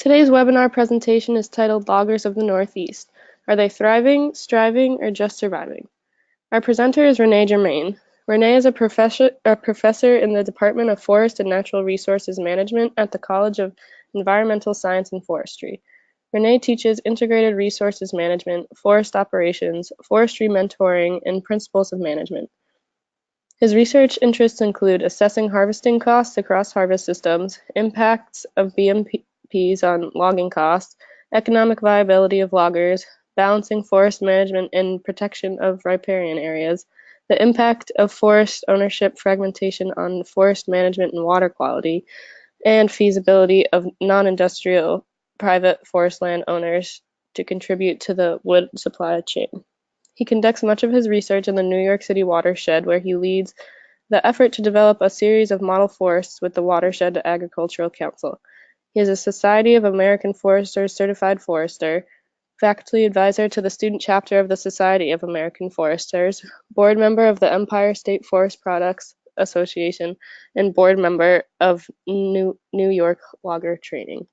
Today's webinar presentation is titled Loggers of the Northeast. Are they thriving, striving, or just surviving? Our presenter is René Germain. René is a professor in the Department of Forest and Natural Resources Management at the College of Environmental Science and Forestry. René teaches integrated resources management, forest operations, forestry mentoring, and principles of management. His research interests include assessing harvesting costs across harvest systems, impacts of BMPs on logging costs, economic viability of loggers, balancing forest management and protection of riparian areas, the impact of forest ownership fragmentation on forest management and water quality, and feasibility of non-industrial private forest land owners to contribute to the wood supply chain. He conducts much of his research in the New York City watershed, where he leads the effort to develop a series of model forests with the Watershed Agricultural Council. He is a Society of American Foresters certified forester, faculty advisor to the student chapter of the Society of American Foresters, board member of the Empire State Forest Products Association, and board member of New York Logger Training.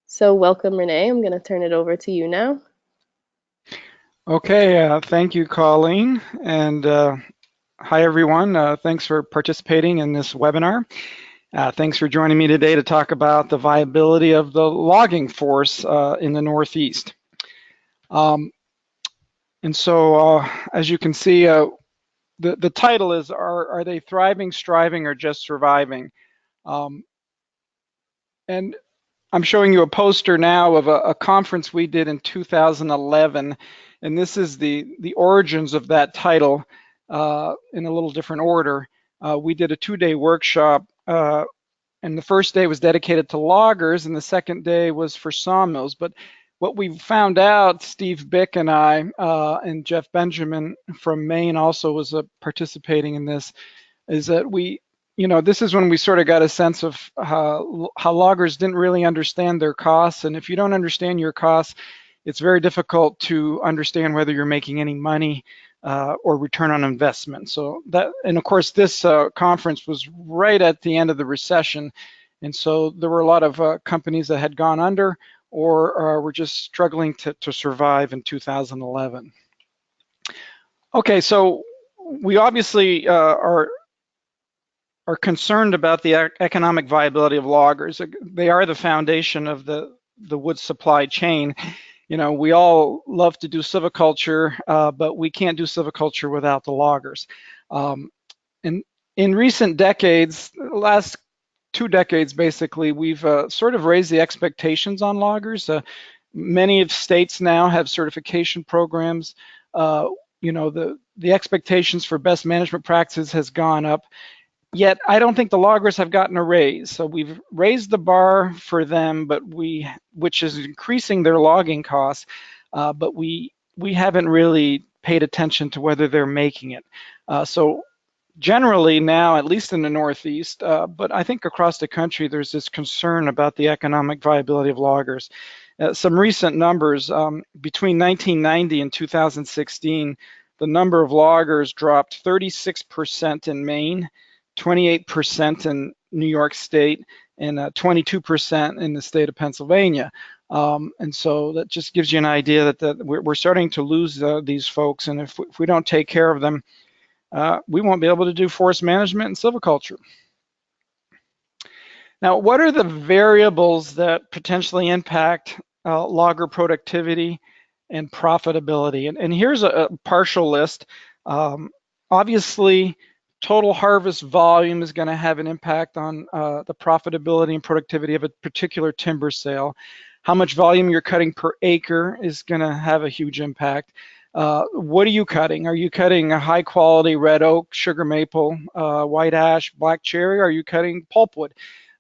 So welcome, René. I'm going to turn it over to you now. Okay, thank you, Colleen, and hi everyone. Thanks for participating in this webinar. Thanks for joining me today to talk about the viability of the logging force in the Northeast. And so, as you can see, the title is, are they thriving, striving, or just surviving? And I'm showing you a poster now of a conference we did in 2011, and this is the origins of that title in a little different order. We did a 2-day workshop, and the first day was dedicated to loggers, and the second day was for sawmills. But what we found out, Steve Bick and I, and Jeff Benjamin from Maine also was participating in this, is that this is when we sort of got a sense of how loggers didn't really understand their costs. And if you don't understand your costs, it's very difficult to understand whether you're making any money or return on investment. So that, and of course, this conference was right at the end of the recession. And so there were a lot of companies that had gone under or were just struggling to survive in 2011. Okay, so we obviously are concerned about the economic viability of loggers. They are the foundation of the wood supply chain. You know, we all love to do silviculture, but we can't do silviculture without the loggers. And in recent decades, the last 2 decades basically, we've sort of raised the expectations on loggers. Many of states now have certification programs. The expectations for best management practices has gone up. Yet I don't think the loggers have gotten a raise. So we've raised the bar for them, which is increasing their logging costs, but we haven't really paid attention to whether they're making it. So generally now, at least in the Northeast, but I think across the country, there's this concern about the economic viability of loggers. Some recent numbers, between 1990 and 2016, the number of loggers dropped 36% in Maine, 28% in New York State, and 22% in the state of Pennsylvania. And so that just gives you an idea that we're starting to lose these folks, and if we don't take care of them, we won't be able to do forest management and silviculture. Now, what are the variables that potentially impact logger productivity and profitability? And here's a partial list. Obviously, total harvest volume is going to have an impact on the profitability and productivity of a particular timber sale. How much volume you're cutting per acre is going to have a huge impact. What are you cutting? Are you cutting a high quality red oak, sugar maple, white ash, black cherry? Are you cutting pulpwood?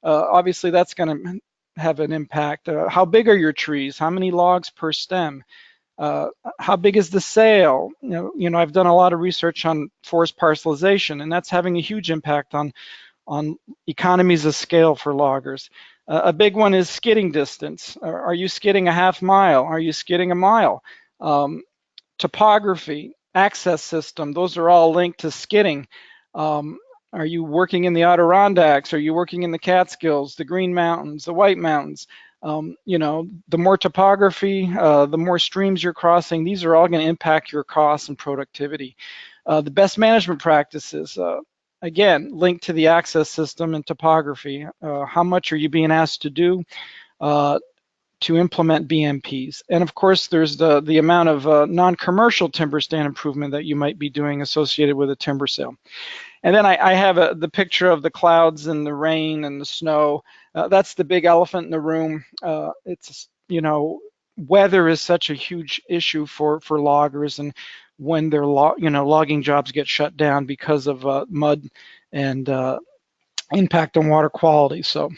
Obviously, that's going to have an impact. How big are your trees? How many logs per stem? How big is the sale? You know, I've done a lot of research on forest parcelization, and that's having a huge impact on economies of scale for loggers. A big one is skidding distance. Are you skidding a half mile? Are you skidding a mile? Topography, access system, those are all linked to skidding. Are you working in the Adirondacks? Are you working in the Catskills, the Green Mountains, the White Mountains? You know, the more topography, the more streams you're crossing, these are all going to impact your costs and productivity. The best management practices, again, linked to the access system and topography. How much are you being asked to do to implement BMPs? And of course, there's the amount of non-commercial timber stand improvement that you might be doing associated with a timber sale. And then I have the picture of the clouds and the rain and the snow. That's the big elephant in the room. It's, you know, weather is such a huge issue for loggers, and when their logging jobs get shut down because of mud and impact on water quality. So,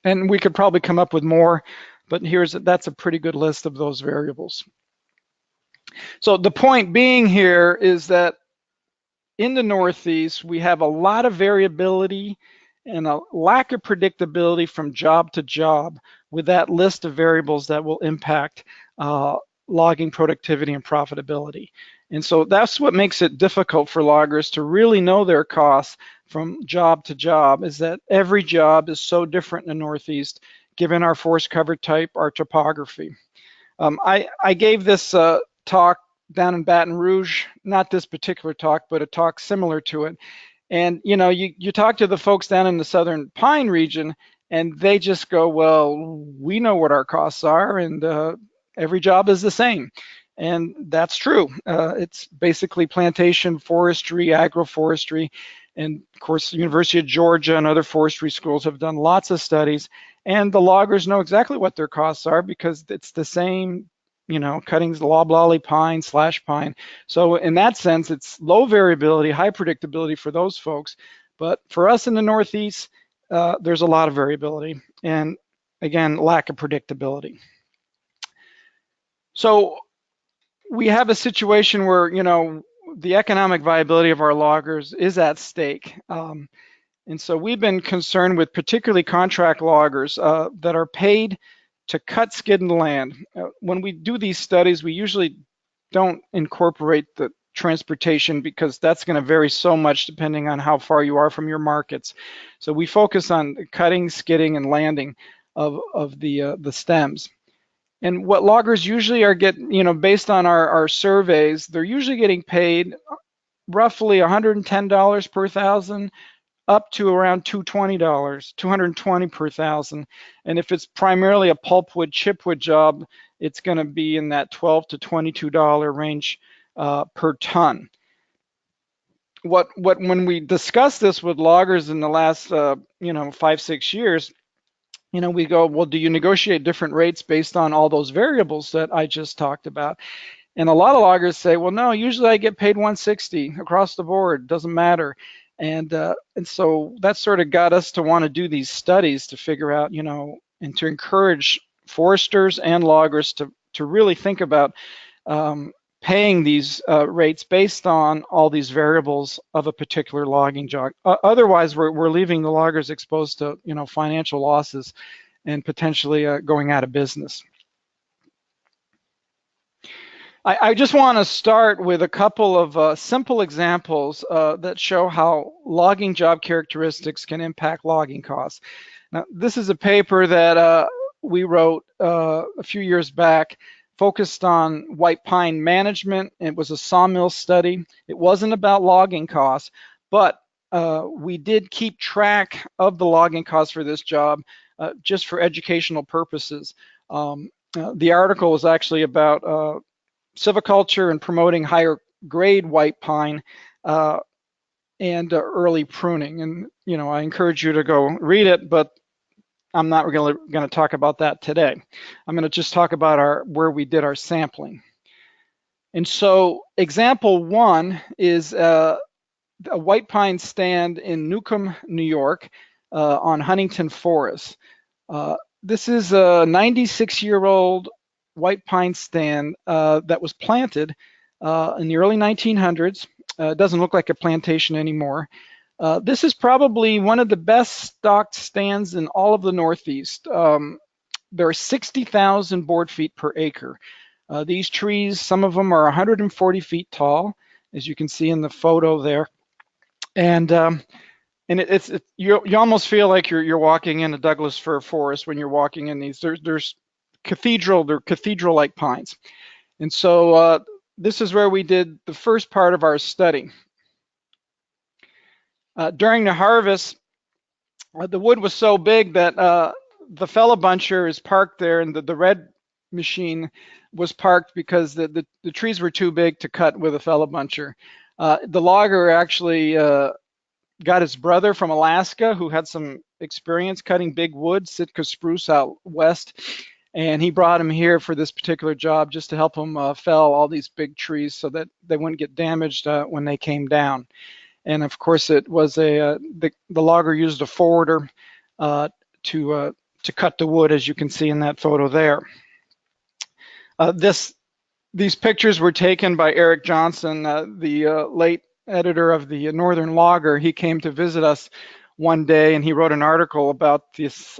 and we could probably come up with more, but that's a pretty good list of those variables. So the point being here is that in the Northeast, we have a lot of variability and a lack of predictability from job to job with that list of variables that will impact logging productivity and profitability. And so that's what makes it difficult for loggers to really know their costs from job to job, is that every job is so different in the Northeast, given our forest cover type, our topography. I gave this talk down in Baton Rouge, not this particular talk, but a talk similar to it. And you know, you talk to the folks down in the Southern Pine region, and they just go, well, we know what our costs are, and every job is the same. And that's true. It's basically plantation, forestry, agroforestry, and of course, the University of Georgia and other forestry schools have done lots of studies, and the loggers know exactly what their costs are because it's the same, you know, cuttings, loblolly pine, slash pine. So in that sense, it's low variability, high predictability for those folks. But for us in the Northeast, there's a lot of variability and, again, lack of predictability. So we have a situation where, you know, the economic viability of our loggers is at stake. And so we've been concerned with particularly contract loggers that are paid to cut, skid, and land. When we do these studies, we usually don't incorporate the transportation because that's going to vary so much depending on how far you are from your markets. So we focus on cutting, skidding, and landing of the stems. And what loggers usually are getting, you know, based on our surveys, they're usually getting paid roughly $110 per thousand, up to around $220, $220 per thousand. And if it's primarily a pulpwood, chipwood job, it's going to be in that $12 to $22 range per ton. When we discuss this with loggers in the last, you know, 5-6 years, you know, we go, well, do you negotiate different rates based on all those variables that I just talked about? And a lot of loggers say, well, no, usually I get paid $160 across the board, doesn't matter. And so that sort of got us to want to do these studies to figure out, you know, and to encourage foresters and loggers to really think about paying these rates based on all these variables of a particular logging job. Otherwise, we're leaving the loggers exposed to, you know, financial losses and potentially going out of business. I just want to start with a couple of simple examples that show how logging job characteristics can impact logging costs. Now, this is a paper that we wrote a few years back, focused on white pine management. It was a sawmill study. It wasn't about logging costs, but we did keep track of the logging costs for this job just for educational purposes. The article was actually about silviculture and promoting higher grade white pine and early pruning. And, you know, I encourage you to go read it, but I'm not really going to talk about that today. I'm going to just talk about where we did our sampling. And so example one is a white pine stand in Newcomb, New York on Huntington Forest. This is a 96-year-old white pine stand that was planted in the early 1900s. It doesn't look like a plantation anymore. This is probably one of the best stocked stands in all of the Northeast. There are 60,000 board feet per acre. These trees, some of them are 140 feet tall, as you can see in the photo there. And and you almost feel like you're walking in a Douglas fir forest when you're walking in these. They're cathedral-like pines, and so this is where we did the first part of our study. During the harvest, the wood was so big that the fella buncher is parked there, and the red machine was parked because the trees were too big to cut with a fella buncher. The logger actually got his brother from Alaska who had some experience cutting big wood, Sitka spruce out west, and he brought him here for this particular job just to help him fell all these big trees so that they wouldn't get damaged when they came down. And of course, it was the logger used a forwarder to cut the wood, as you can see in that photo there. These pictures were taken by Eric Johnson, the late editor of the Northern Logger. He came to visit us one day, and he wrote an article about this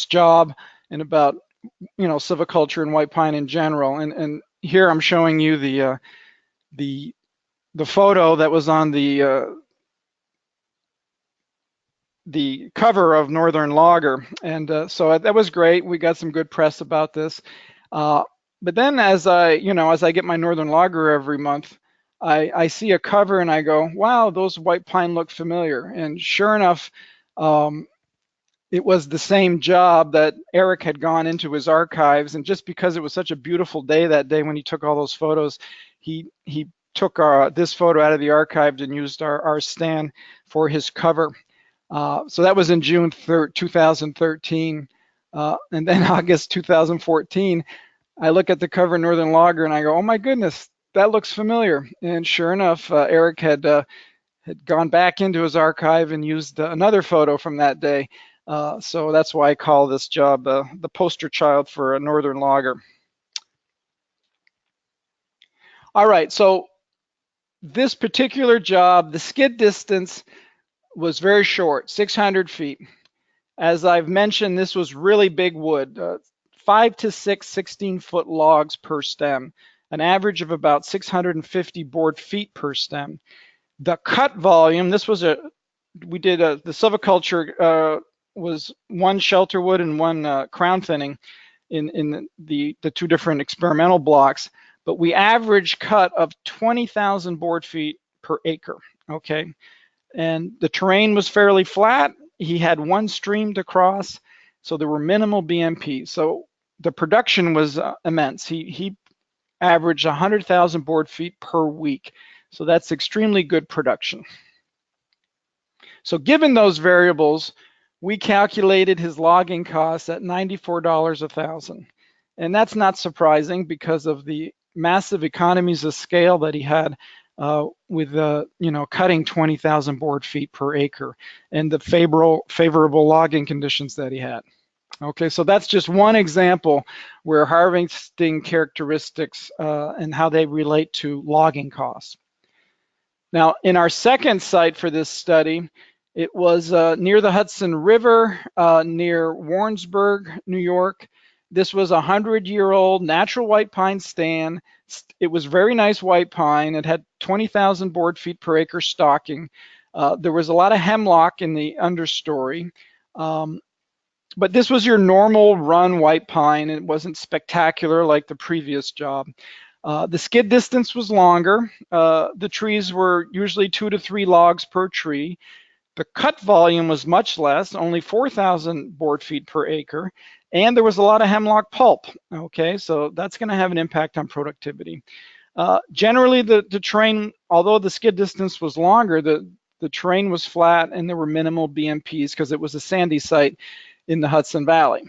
job and about silviculture and white pine in general. And here I'm showing you the photo that was on the cover of Northern Logger, and so that was great. We got some good press about this. But then as I get my Northern Logger every month, I see a cover and I go, wow, those white pine look familiar. And sure enough, it was the same job that Eric had gone into his archives. And just because it was such a beautiful day that day when he took all those photos, he took this photo out of the archive and used our stand for his cover. So that was in June 2013. And then August 2014, I look at the cover of Northern Logger and I go, oh my goodness, that looks familiar. And sure enough, Eric had gone back into his archive and used another photo from that day. So that's why I call this job the poster child for a Northern Logger. All right, so this particular job, the skid distance was very short, 600 feet. As I've mentioned, this was really big wood, 5 to 6 16-foot logs per stem, an average of about 650 board feet per stem. The cut volume, the silviculture was one shelter wood and one crown thinning in the two different experimental blocks, but we average cut of 20,000 board feet per acre, okay? And the terrain was fairly flat. He had one stream to cross, so there were minimal BMPs. So the production was immense. He averaged 100,000 board feet per week. So that's extremely good production. So given those variables, we calculated his logging costs at $94 a thousand. And that's not surprising because of the massive economies of scale that he had with cutting 20,000 board feet per acre and the favorable logging conditions that he had. Okay, so that's just one example where harvesting characteristics and how they relate to logging costs. Now, in our second site for this study, it was near the Hudson River, near Warrensburg, New York. This was a 100-year-old natural white pine stand. It was very nice white pine. It had 20,000 board feet per acre stocking. There was a lot of hemlock in the understory. But this was your normal run white pine. It wasn't spectacular like the previous job. The skid distance was longer. The trees were usually 2 to 3 logs per tree. The cut volume was much less, only 4,000 board feet per acre, and there was a lot of hemlock pulp. Okay, so that's going to have an impact on productivity. Generally, the terrain, although the skid distance was longer, the terrain was flat and there were minimal BMPs because it was a sandy site in the Hudson Valley.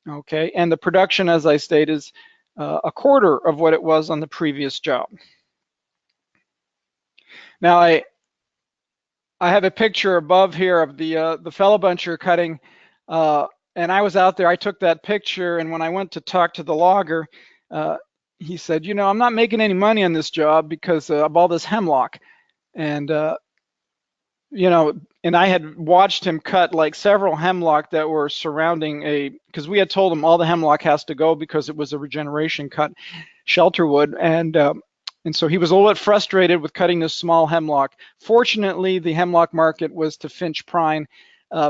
Okay, and the production, as I stated, is a quarter of what it was on the previous job. Now, I have a picture above here of the fellow buncher cutting, and I was out there. I took that picture, and when I went to talk to the logger, he said, I'm not making any money on this job because of all this hemlock. And and I had watched him cut like several hemlock that were surrounding because we had told him all the hemlock has to go because it was a regeneration cut shelter wood. And And so he was a little bit frustrated with cutting this small hemlock. Fortunately, the hemlock market was to Finch Prine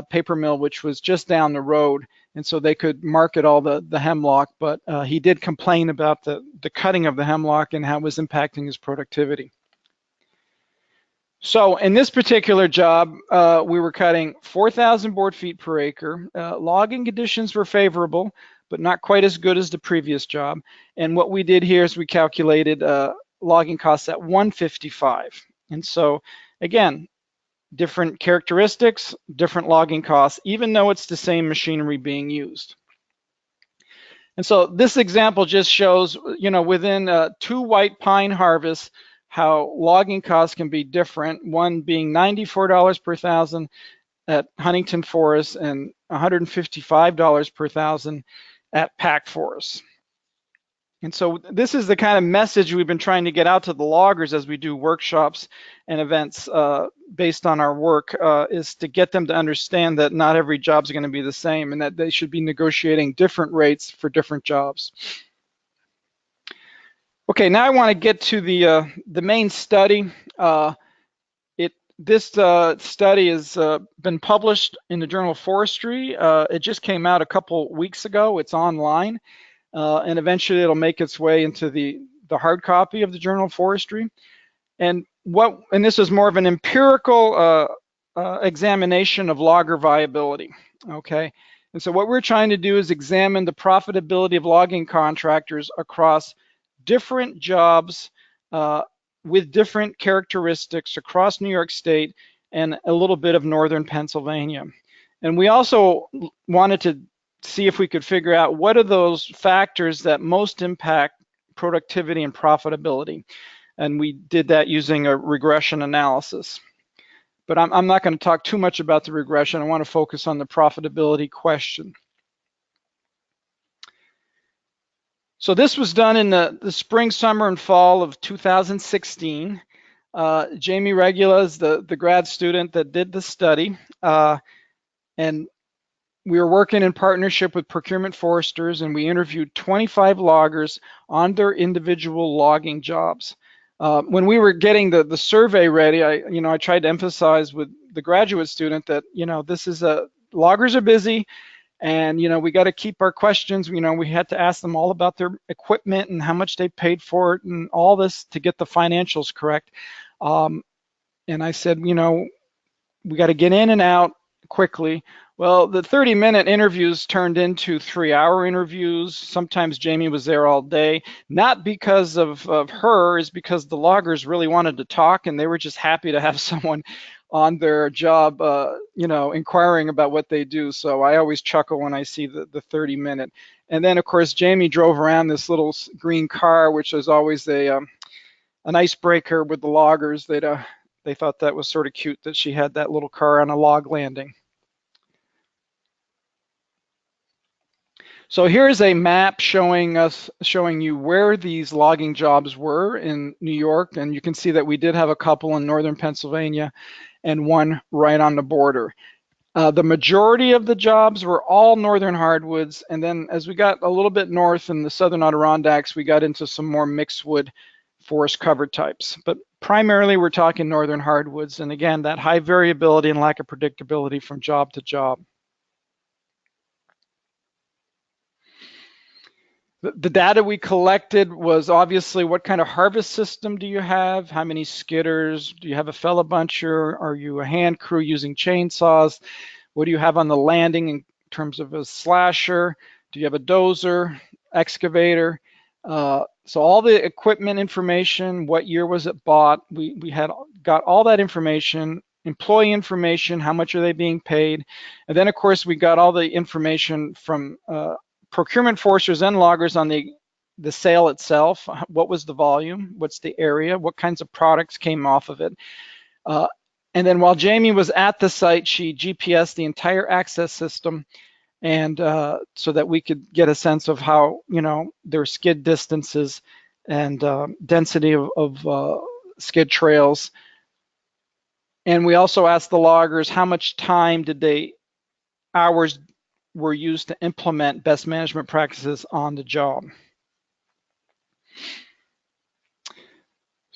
paper mill, which was just down the road. And so they could market all the hemlock, but he did complain about the cutting of the hemlock and how it was impacting his productivity. So in this particular job, we were cutting 4,000 board feet per acre. Logging conditions were favorable, but not quite as good as the previous job. And what we did here is we calculated logging costs at 155. And so again, different characteristics, different logging costs, even though it's the same machinery being used. And so this example just shows, within 2 white pine harvests, how logging costs can be different, one being $94 per thousand at Huntington Forest and $155 per thousand at Pack Forest. And so this is the kind of message we've been trying to get out to the loggers as we do workshops and events based on our work, is to get them to understand that not every job is going to be the same and that they should be negotiating different rates for different jobs. Okay, now I want to get to the main study. This study has been published in the Journal of Forestry. It just came out a couple weeks ago. It's online. And eventually it'll make its way into the hard copy of the Journal of Forestry. And this is more of an empirical examination of logger viability, okay? And so what we're trying to do is examine the profitability of logging contractors across different jobs with different characteristics across New York State and a little bit of northern Pennsylvania. And we also wanted to see if we could figure out what are those factors that most impact productivity and profitability. And we did that using a regression analysis. But I'm not going to talk too much about the regression. I want to focus on the profitability question. So this was done in the spring, summer, and fall of 2016. Jamie Regula is the grad student that did the study. And we were working in partnership with procurement foresters, and we interviewed 25 loggers on their individual logging jobs. When we were getting the survey ready, I tried to emphasize with the graduate student that, this is loggers are busy, and, we got to keep our questions. We had to ask them all about their equipment and how much they paid for it and all this to get the financials correct. And I said, we got to get in and out quickly. Well, the 30-minute interviews turned into 3-hour interviews. Sometimes Jamie was there all day, not because of her, is because the loggers really wanted to talk and they were just happy to have someone on their job, inquiring about what they do. So I always chuckle when I see the 30-minute. And then, of course, Jamie drove around this little green car, which is always an icebreaker with the loggers. They thought that was sort of cute that she had that little car on a log landing. So here's a map showing you where these logging jobs were in New York, and you can see that we did have a couple in northern Pennsylvania and one right on the border. The majority of the jobs were all northern hardwoods, and then as we got a little bit north in the southern Adirondacks, we got into some more mixed wood forest cover types. But primarily we're talking northern hardwoods, and again, that high variability and lack of predictability from job to job. The data we collected was obviously what kind of harvest system do you have? How many skidders? Do you have a fella buncher? Are you a hand crew using chainsaws? What do you have on the landing in terms of a slasher? Do you have a dozer, excavator? So all the equipment information, what year was it bought? We got all that information, employee information, how much are they being paid? And then of course we got all the information from procurement foresters and loggers on the sale itself. What was the volume? What's the area? What kinds of products came off of it? And then while Jamie was at the site, she GPSed the entire access system, and so that we could get a sense of how, their skid distances and density of skid trails. And we also asked the loggers how much time hours were used to implement best management practices on the job.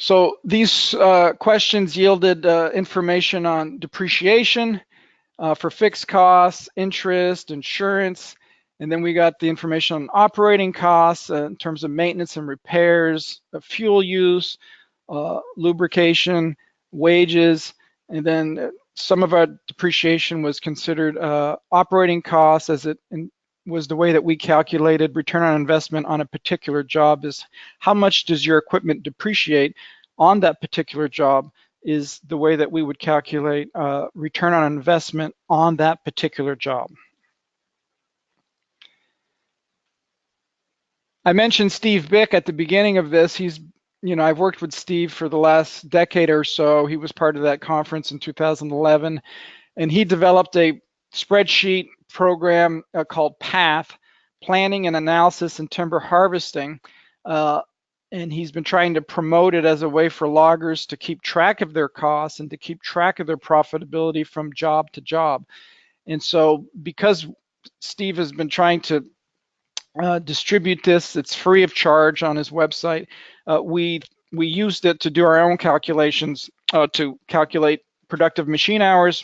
So these questions yielded information on depreciation for fixed costs, interest, insurance, and then we got the information on operating costs in terms of maintenance and repairs, fuel use, lubrication, wages, and then some of our depreciation was considered operating costs, as it was the way that we calculated return on investment on a particular job. Is how much does your equipment depreciate on that particular job, is the way that we would calculate return on investment on that particular job. I mentioned Steve Bick at the beginning of this. I've worked with Steve for the last decade or so. He was part of that conference in 2011, and he developed a spreadsheet program called PATH, Planning and Analysis in Timber Harvesting. And he's been trying to promote it as a way for loggers to keep track of their costs and to keep track of their profitability from job to job. And so because Steve has been trying to distribute this, it's free of charge on his website, we used it to do our own calculations to calculate productive machine hours,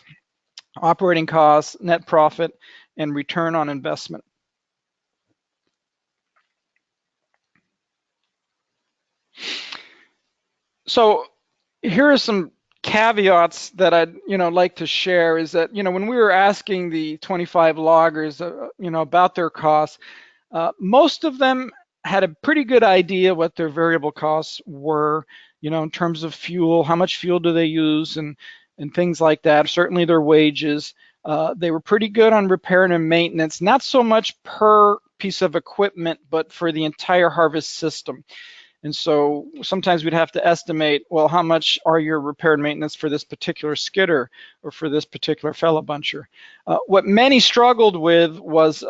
operating costs, net profit, and return on investment. So here are some caveats that I'd like to share. Is that when we were asking the 25 loggers about their costs, most of them had a pretty good idea what their variable costs were, in terms of fuel, how much fuel do they use, and things like that. Certainly their wages. They were pretty good on repair and maintenance, not so much per piece of equipment, but for the entire harvest system. And so sometimes we'd have to estimate, well, how much are your repair and maintenance for this particular skidder or for this particular fellow buncher? What many struggled with was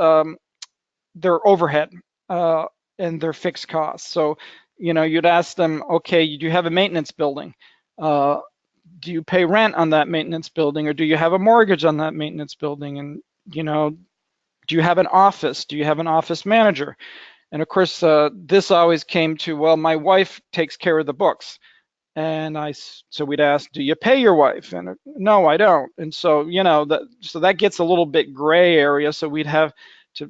their overhead and their fixed costs. So, you'd ask them, okay, do you have a maintenance building? Do you pay rent on that maintenance building, or do you have a mortgage on that maintenance building? And, do you have an office? Do you have an office manager? And of course, this always came to, well, my wife takes care of the books. And so we'd ask, do you pay your wife? And no, I don't. And so, so that gets a little bit gray area. So we'd have to,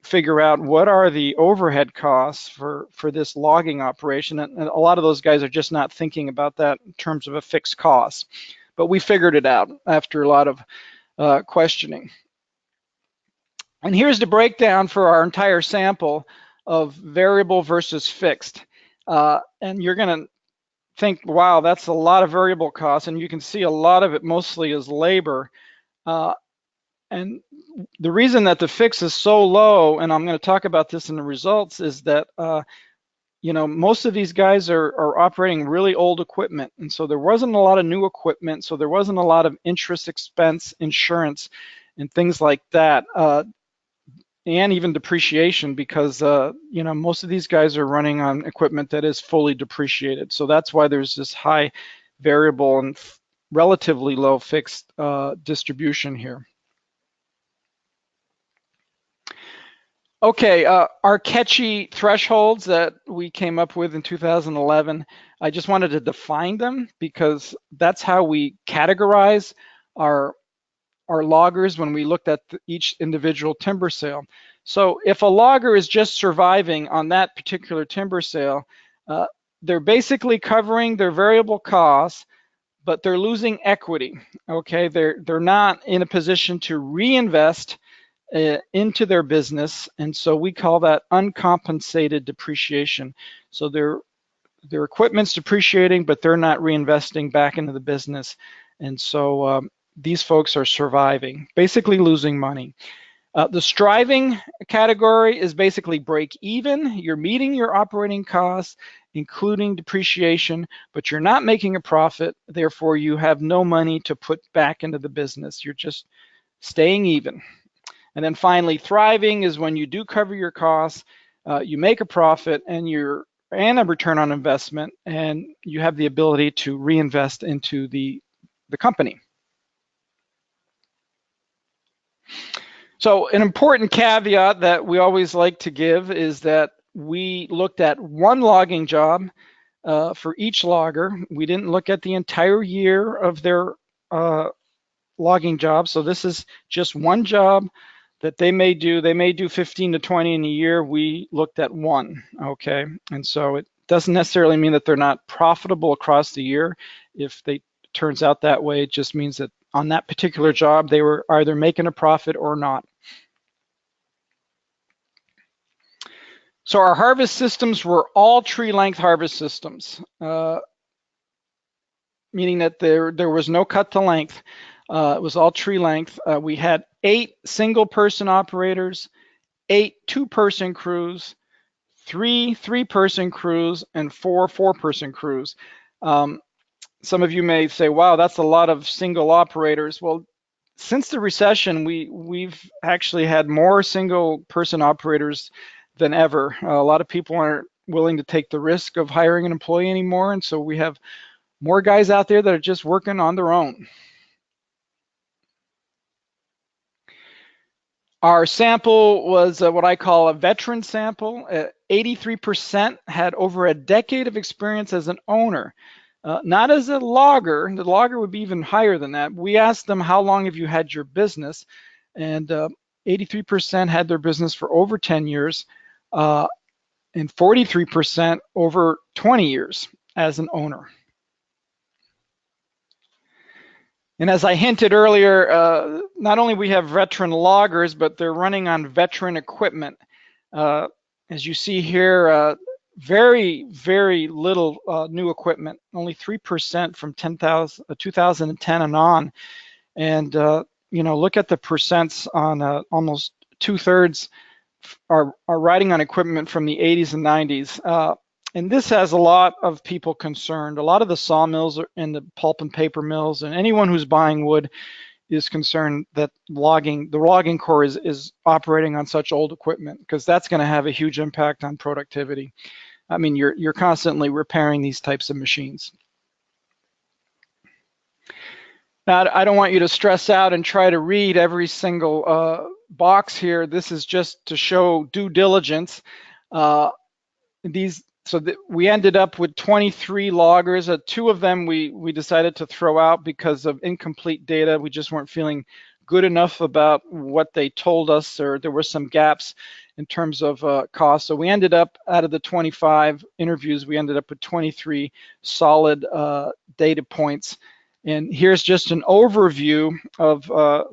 figure out what are the overhead costs for this logging operation. And a lot of those guys are just not thinking about that in terms of a fixed cost. But we figured it out after a lot of questioning. And here's the breakdown for our entire sample of variable versus fixed. And you're going to think, wow, that's a lot of variable costs. And you can see a lot of it mostly is labor. And the reason that the fix is so low, and I'm going to talk about this in the results, is that most of these guys are operating really old equipment. And so there wasn't a lot of new equipment. So there wasn't a lot of interest expense, insurance, and things like that. And even depreciation, because most of these guys are running on equipment that is fully depreciated. So that's why there's this high variable and relatively low fixed distribution here. Okay, our catchy thresholds that we came up with in 2011, I just wanted to define them because that's how we categorize our loggers when we looked at each individual timber sale. So if a logger is just surviving on that particular timber sale, they're basically covering their variable costs, but they're losing equity. Okay, they're not in a position to reinvest into their business, and so we call that uncompensated depreciation. So their equipment's depreciating, but they're not reinvesting back into the business, and so these folks are surviving, basically losing money. The striving category is basically break even. You're meeting your operating costs, including depreciation, but you're not making a profit. Therefore, you have no money to put back into the business. You're just staying even. And then finally, thriving is when you do cover your costs, you make a profit, and a return on investment, and you have the ability to reinvest into the company. So an important caveat that we always like to give is that we looked at one logging job for each logger. We didn't look at the entire year of their logging job. So this is just one job that they may do. They may do 15 to 20 in a year. We looked at one, okay? And so it doesn't necessarily mean that they're not profitable across the year. If they turns out that way, it just means that on that particular job, they were either making a profit or not. So our harvest systems were all tree length harvest systems, meaning that there was no cut to length. It was all tree length. We had 8 single person operators, 8 2-person crews, 3 3-person crews, and 4 4-person crews. Some of you may say, wow, that's a lot of single operators. Well, since the recession, we've actually had more single person operators than ever. A lot of people aren't willing to take the risk of hiring an employee anymore, and so we have more guys out there that are just working on their own. Our sample was what I call a veteran sample. 83% had over a decade of experience as an owner, not as a logger. The logger would be even higher than that. We asked them, how long have you had your business? And 83% had their business for over 10 years, and 43% over 20 years as an owner. And as I hinted earlier, not only we have veteran loggers, but they're running on veteran equipment. As you see here, very, very little new equipment, only 3% from 2010 and on. And you know, look at the percents on almost 2/3 are riding on equipment from the 80s and 90s. And this has a lot of people concerned. A lot of the sawmills and the pulp and paper mills and anyone who's buying wood is concerned that the logging corps is operating on such old equipment, because that's going to have a huge impact on productivity. I mean, you're constantly repairing these types of machines. Now, I don't want you to stress out and try to read every single box here. This is just to show due diligence. We ended up with 23 loggers. 2 of them we decided to throw out because of incomplete data. We just weren't feeling good enough about what they told us, or there were some gaps in terms of cost. So we ended up, out of the 25 interviews, we ended up with 23 solid data points. And here's just an overview of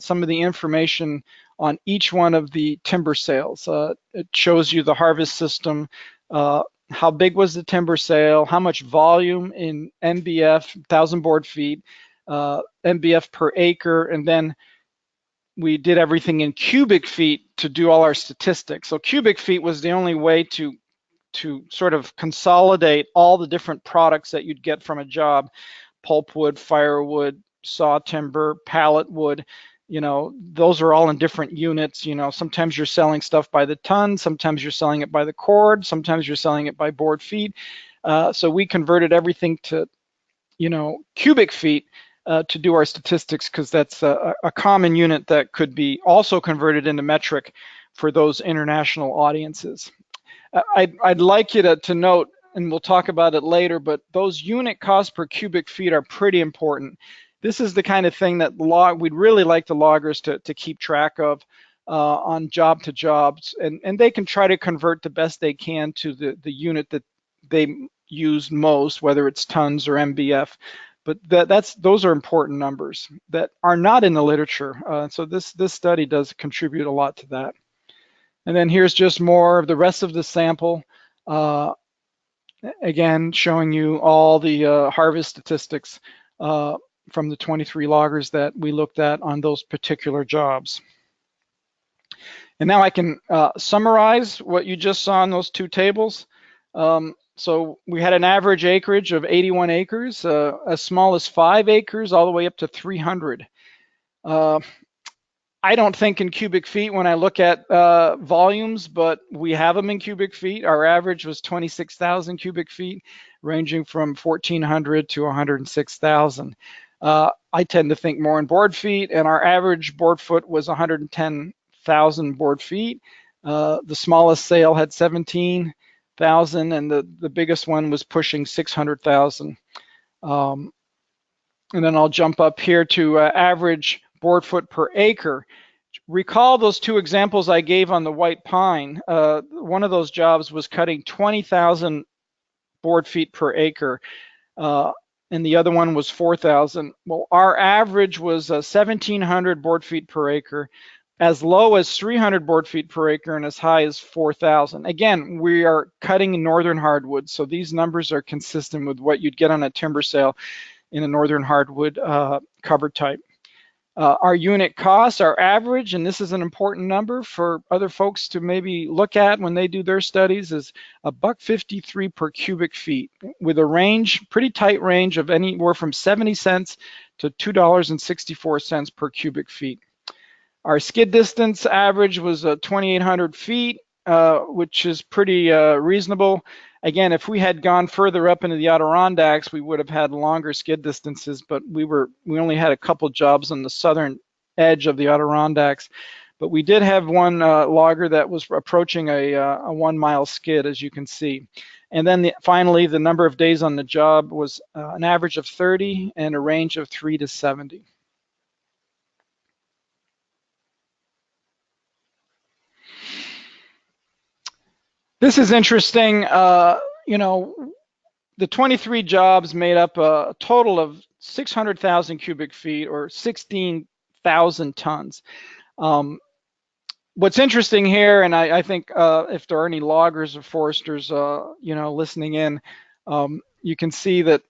some of the information on each one of the timber sales. It shows you the harvest system, how big was the timber sale, how much volume in MBF, 1,000 board feet, MBF per acre, and then we did everything in cubic feet to do all our statistics. So cubic feet was the only way to sort of consolidate all the different products that you'd get from a job: pulpwood, firewood, saw timber, pallet wood. You know, those are all in different units. You know, sometimes you're selling stuff by the ton, sometimes you're selling it by the cord, sometimes you're selling it by board feet. So we converted everything to, you know, cubic feet to do our statistics, because that's a common unit that could be also converted into metric for those international audiences. I'd like you to note, and we'll talk about it later, but those unit costs per cubic feet are pretty important. This is the kind of thing that we'd really like the loggers to keep track of on job to jobs, and they can try to convert the best they can to the unit that they use most, whether it's tons or MBF. But those are important numbers that are not in the literature. So this study does contribute a lot to that. And then here's just more of the rest of the sample. Again, showing you all the harvest statistics from the 23 loggers that we looked at on those particular jobs. And now I can summarize what you just saw in those 2 tables. So we had an average acreage of 81 acres, as small as 5 acres, all the way up to 300. I don't think in cubic feet when I look at volumes, but we have them in cubic feet. Our average was 26,000 cubic feet, ranging from 1,400 to 106,000. I tend to think more in board feet, and our average board foot was 110,000 board feet. The smallest sale had 17. and the biggest one was pushing 600,000. And then I'll jump up here to average board foot per acre. Recall those two examples I gave on the white pine. One of those jobs was cutting 20,000 board feet per acre, and the other one was 4,000. Well, our average was 1,700 board feet per acre, as low as 300 board feet per acre, and as high as 4,000. Again, we are cutting northern hardwood, so these numbers are consistent with what you'd get on a timber sale in a northern hardwood cover type. Our unit costs, our average, and this is an important number for other folks to maybe look at when they do their studies, is $1.53 per cubic feet, with a range, pretty tight range of anywhere from 70 cents to $2.64 per cubic feet. Our skid distance average was 2,800 feet, which is pretty reasonable. Again, if we had gone further up into the Adirondacks, we would have had longer skid distances, but we only had a couple jobs on the southern edge of the Adirondacks. But we did have one logger that was approaching a 1 mile skid, as you can see. And then finally, the number of days on the job was an average of 30 and a range of 3 to 70. This is interesting. You know, the 23 jobs made up a total of 600,000 cubic feet, or 16,000 tons. What's interesting here, and I think if there are any loggers or foresters, you know, listening in, you can see that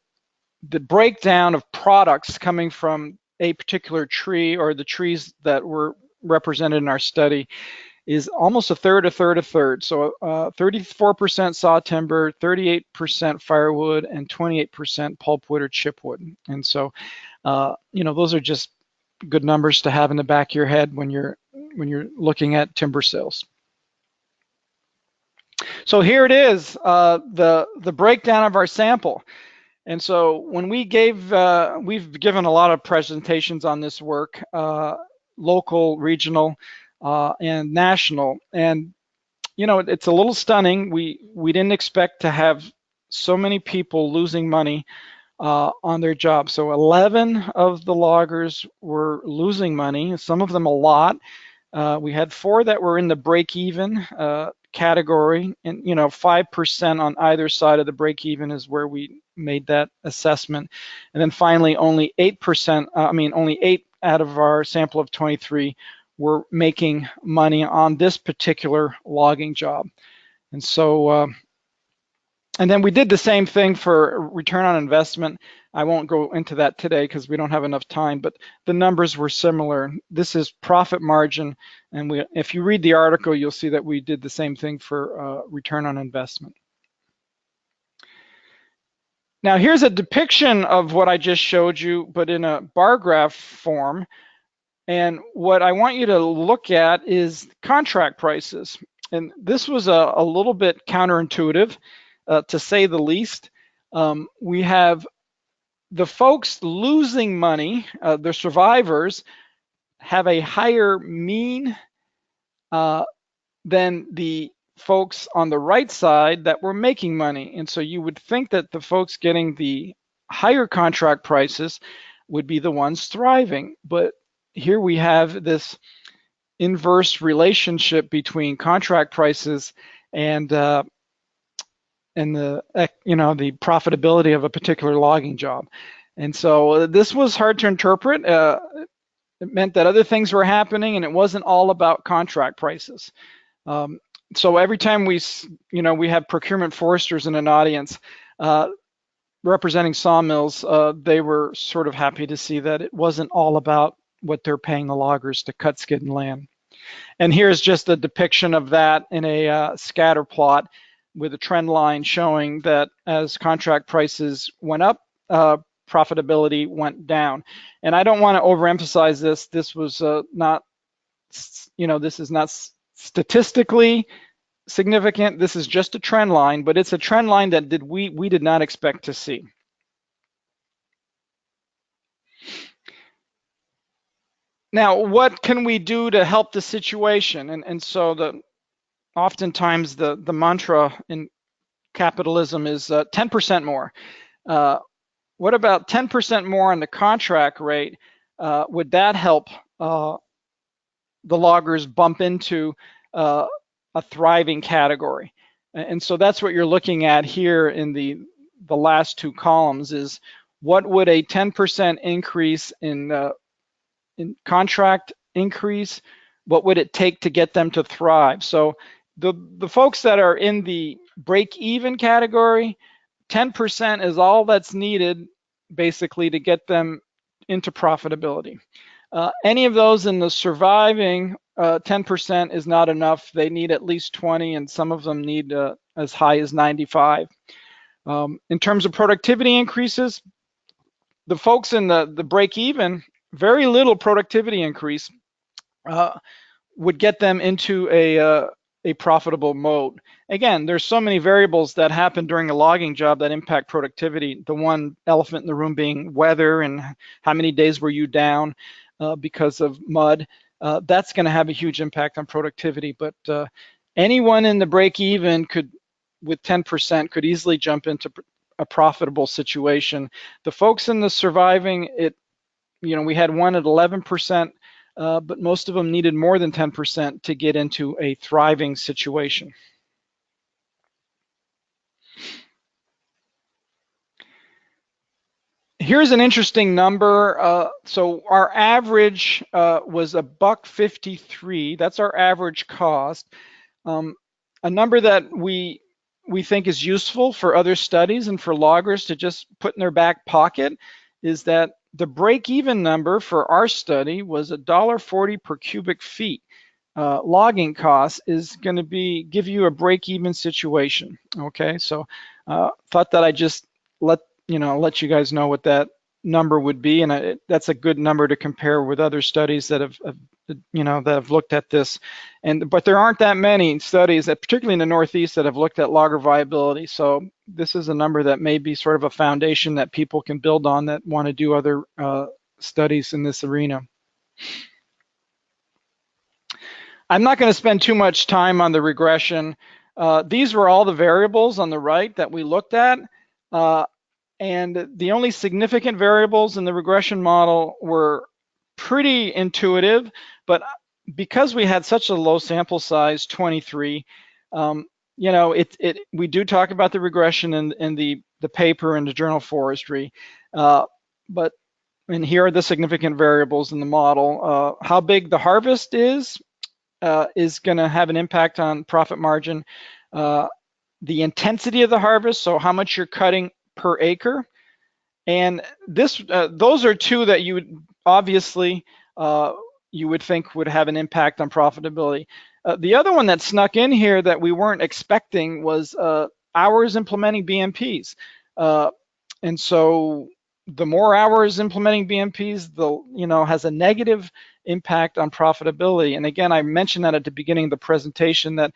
the breakdown of products coming from a particular tree, or the trees that were represented in our study, is almost a third, a third, a third. So 34% saw timber, 38% firewood, and 28% pulpwood or chipwood. And so, you know, those are just good numbers to have in the back of your head when you're looking at timber sales. So here it is, the breakdown of our sample. And so when we we've given a lot of presentations on this work, local, regional, and national. And, you know, it's a little stunning. We didn't expect to have so many people losing money on their job. So 11 of the loggers were losing money, some of them a lot. We had 4 that were in the break-even category, and, you know, 5% on either side of the break-even is where we made that assessment. And then finally, only 8%, only 8 out of our sample of 23 were making money on this particular logging job. And so, and then we did the same thing for return on investment. I won't go into that today because we don't have enough time, but the numbers were similar. This is profit margin, and if you read the article, you'll see that we did the same thing for return on investment. Now here's a depiction of what I just showed you, but in a bar graph form. And what I want you to look at is contract prices. And this was a little bit counterintuitive, to say the least. We have the folks losing money, the survivors, have a higher mean than the folks on the right side that were making money. And so you would think that the folks getting the higher contract prices would be the ones thriving. But here we have this inverse relationship between contract prices and the profitability of a particular logging job. And so this was hard to interpret. It meant that other things were happening, and it wasn't all about contract prices. So every time we have procurement foresters in an audience representing sawmills, they were sort of happy to see that it wasn't all about what they're paying the loggers to cut, skid, and land. And here's just a depiction of that in a scatter plot with a trend line showing that as contract prices went up, profitability went down. And I don't want to overemphasize this. This was not, this is not statistically significant. This is just a trend line, but it's a trend line that we did not expect to see. Now, what can we do to help the situation? And so oftentimes the mantra capitalism is 10% more. What about 10% more on the contract rate? Would that help the loggers bump into a thriving category? And so that's what you're looking at here in the last two columns, is what would a 10% increase in contract increase, what would it take to get them to thrive? So the folks that are in the break-even category, 10% is all that's needed basically to get them into profitability. Any of those in the surviving, 10% is not enough. They need at least 20, and some of them need as high as 95. In terms of productivity increases, the folks in the break-even, very little productivity increase would get them into a profitable mode. Again, there's so many variables that happen during a logging job that impact productivity. The one elephant in the room being weather and how many days were you down because of mud. That's going to have a huge impact on productivity. But anyone in the break-even could, with 10%, could easily jump into a profitable situation. The folks in the surviving, we had one at 11%. But most of them needed more than 10% to get into a thriving situation. Here's an interesting number. So our average was $1.53. That's our average cost. A number that we think is useful for other studies and for loggers to just put in their back pocket is that the break-even number for our study was $1.40 per cubic feet. Logging cost is going to give you a break-even situation. Okay, so thought that I just let you guys know what that number would be, and that's a good number to compare with other studies that have looked at this. But there aren't that many studies, particularly in the Northeast, that have looked at logger viability. So this is a number that may be sort of a foundation that people can build on that want to do other studies in this arena. I'm not going to spend too much time on the regression. These were all the variables on the right that we looked at. And the only significant variables in the regression model were pretty intuitive, but because we had such a low sample size, 23, we do talk about the regression in the paper in the journal Forestry, and here are the significant variables in the model. How big the harvest is going to have an impact on profit margin. The intensity of the harvest, so how much you're cutting per acre, and those are two that you would obviously you would think would have an impact on profitability. The other one that snuck in here that we weren't expecting was hours implementing BMPs, and so the more hours implementing BMPs, has a negative impact on profitability. And again, I mentioned that at the beginning of the presentation that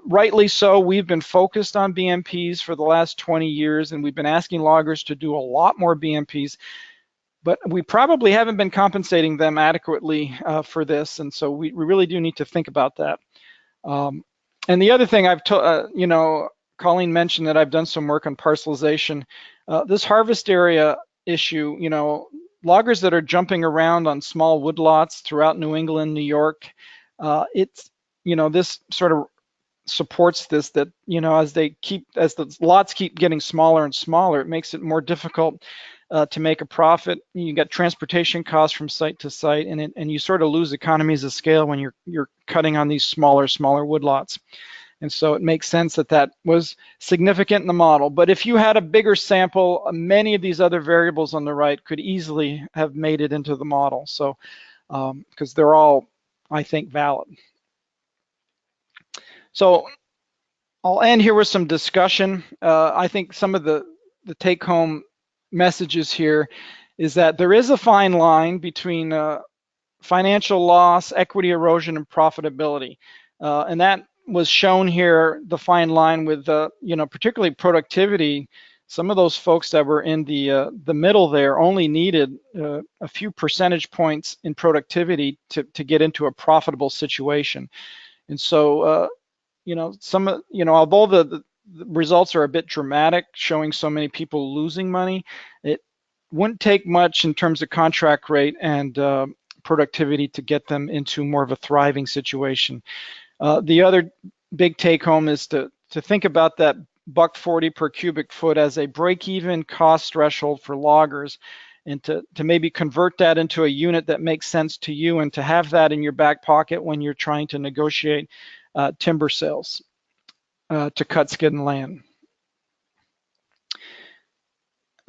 rightly so, we've been focused on BMPs for the last 20 years, and we've been asking loggers to do a lot more BMPs, but we probably haven't been compensating them adequately for this, and so we really do need to think about that. And the other thing Colleen mentioned that I've done some work on parcelization. This harvest area issue, loggers that are jumping around on small woodlots throughout New England, New York, this sort of supports this, that as the lots keep getting smaller and smaller, it makes it more difficult to make a profit. You got transportation costs from site to site, and you sort of lose economies of scale when you're cutting on these smaller woodlots. And so it makes sense that was significant in the model. But if you had a bigger sample, many of these other variables on the right could easily have made it into the model. So because they're all, I think, valid. So I'll end here with some discussion. I think some of the take-home messages here is that there is a fine line between financial loss, equity erosion, and profitability. And that was shown here, the fine line with, particularly productivity. Some of those folks that were in the middle there only needed a few percentage points in productivity to get into a profitable situation. And so, although the results are a bit dramatic, showing so many people losing money. It wouldn't take much in terms of contract rate and productivity to get them into more of a thriving situation. The other big take home is to think about that $1.40 per cubic foot as a break-even cost threshold for loggers, and to maybe convert that into a unit that makes sense to you, and to have that in your back pocket when you're trying to negotiate timber sales to cut skid and land.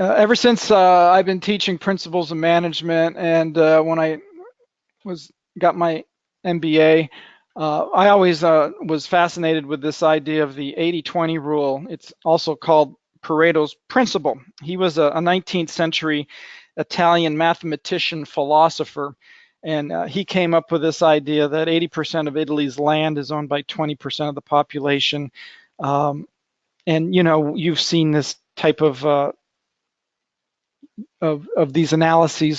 Ever since I've been teaching principles of management, and when I got my MBA, I always was fascinated with this idea of the 80-20 rule. It's also called Pareto's principle. He was a 19th century Italian mathematician, philosopher, and he came up with this idea that 80% of Italy's land is owned by 20% of the population. And you've seen this type of these analyses.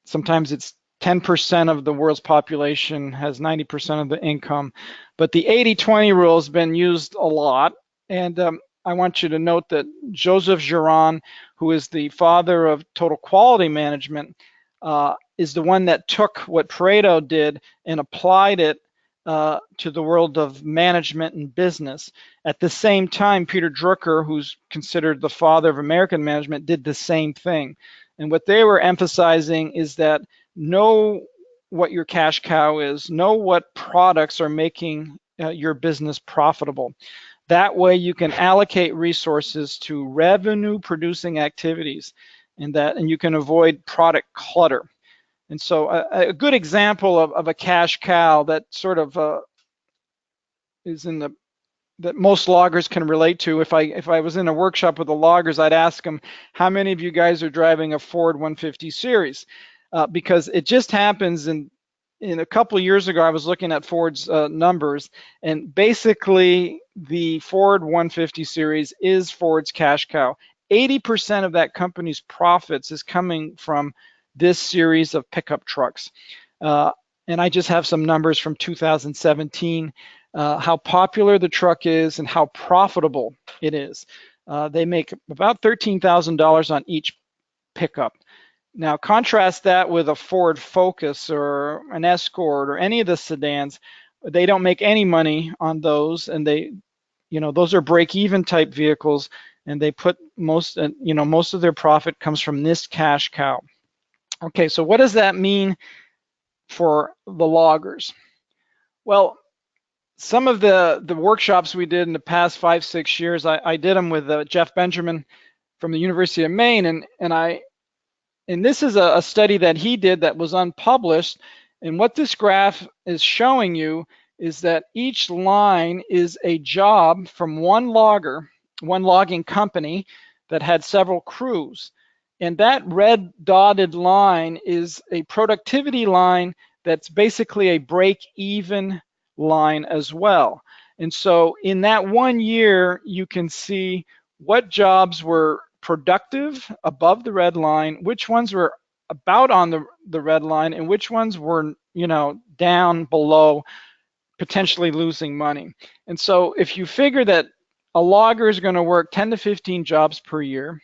Sometimes it's 10% of the world's population has 90% of the income, but the 80-20 rule has been used a lot. And I want you to note that Joseph Germain, who is the father of total quality management, is the one that took what Pareto did and applied it to the world of management and business. At the same time, Peter Drucker, who's considered the father of American management, did the same thing. And what they were emphasizing is that know what your cash cow is, know what products are making your business profitable. That way you can allocate resources to revenue producing activities, and you can avoid product clutter. And so a good example of a cash cow that sort of is that most loggers can relate to. If I was in a workshop with the loggers, I'd ask them, how many of you guys are driving a Ford 150 series? Because it just happens in a couple of years ago, I was looking at Ford's numbers, and basically the Ford 150 series is Ford's cash cow. 80% of that company's profits is coming from this series of pickup trucks. And I just have some numbers from 2017, how popular the truck is and how profitable it is. They make about $13,000 on each pickup. Now contrast that with a Ford Focus or an Escort or any of the sedans. They don't make any money on those, and those are break-even type vehicles, and they put most of their profit comes from this cash cow. Okay, so what does that mean for the loggers? Well, some of the workshops we did in the past 5-6 years, I did them with Jeff Benjamin from the University of Maine, and this is a study that he did that was unpublished. And what this graph is showing you is that each line is a job from one logging company that had several crews. And that red dotted line is a productivity line that's basically a break-even line as well. And so in that 1 year, you can see what jobs were productive above the red line, which ones were about on the red line, and which ones were down below, potentially losing money. And so if you figure that a logger is going to work 10 to 15 jobs per year,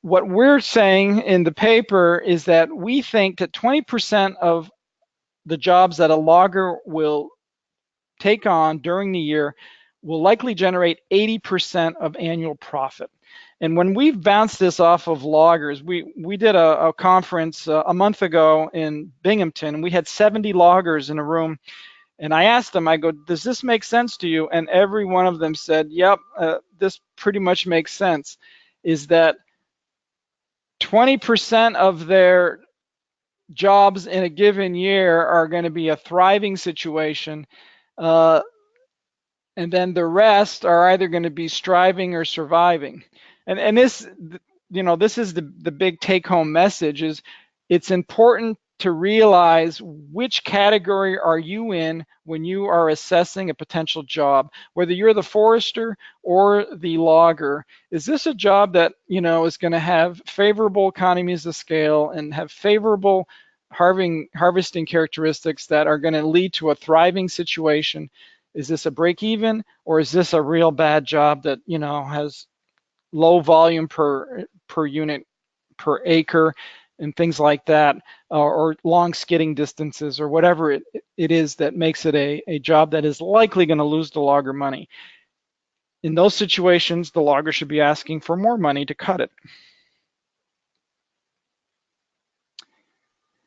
what we're saying in the paper is that we think that 20% of the jobs that a logger will take on during the year will likely generate 80% of annual profit. And when we've bounced this off of loggers, we did a conference a month ago in Binghamton, and we had 70 loggers in a room. And I asked them, I go, does this make sense to you? And every one of them said, yep, this pretty much makes sense. Is that 20% of their jobs in a given year are going to be a thriving situation, and then the rest are either going to be striving or surviving. And this, this is the big take-home message: is it's important to realize which category are you in when you are assessing a potential job, whether you're the forester or the logger. Is this a job that is going to have favorable economies of scale and have favorable harvesting characteristics that are going to lead to a thriving situation? Is this a break even, or is this a real bad job that, you know, has low volume per unit per acre and things like that, or long skidding distances, or whatever it is that makes it a job that is likely going to lose the logger money. In those situations, the logger should be asking for more money to cut it.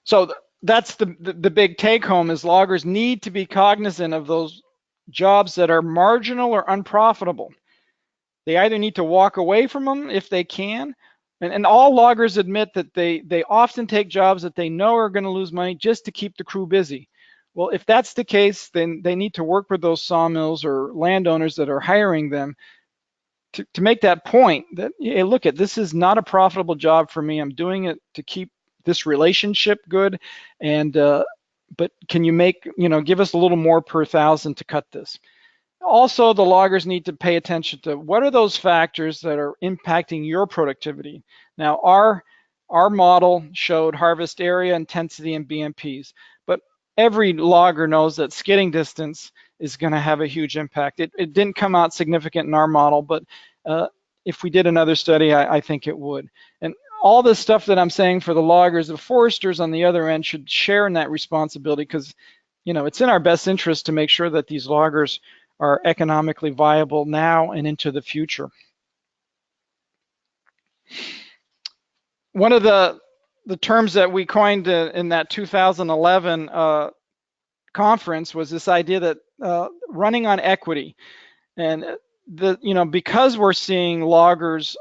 So that's the big take home, is loggers need to be cognizant of those jobs that are marginal or unprofitable. They either need to walk away from them if they can, and all loggers admit that they often take jobs that they know are going to lose money just to keep the crew busy. Well, if that's the case, then they need to work with those sawmills or landowners that are hiring them to make that point that, hey, look, this is not a profitable job for me. I'm doing it to keep this relationship good, and but can you make, you know, give us a little more per thousand to cut this. Also, the loggers need to pay attention to what are those factors that are impacting your productivity. Now, our model showed harvest area, intensity, and BMPs, but every logger knows that skidding distance is going to have a huge impact. It didn't come out significant in our model, but if we did another study, I think it would. And all this stuff that I'm saying for the loggers, the foresters on the other end should share in that responsibility, because, you know, it's in our best interest to make sure that these loggers are economically viable now and into the future. One of the terms that we coined in that 2011 conference was this idea that running on equity. And you know, because we're seeing loggers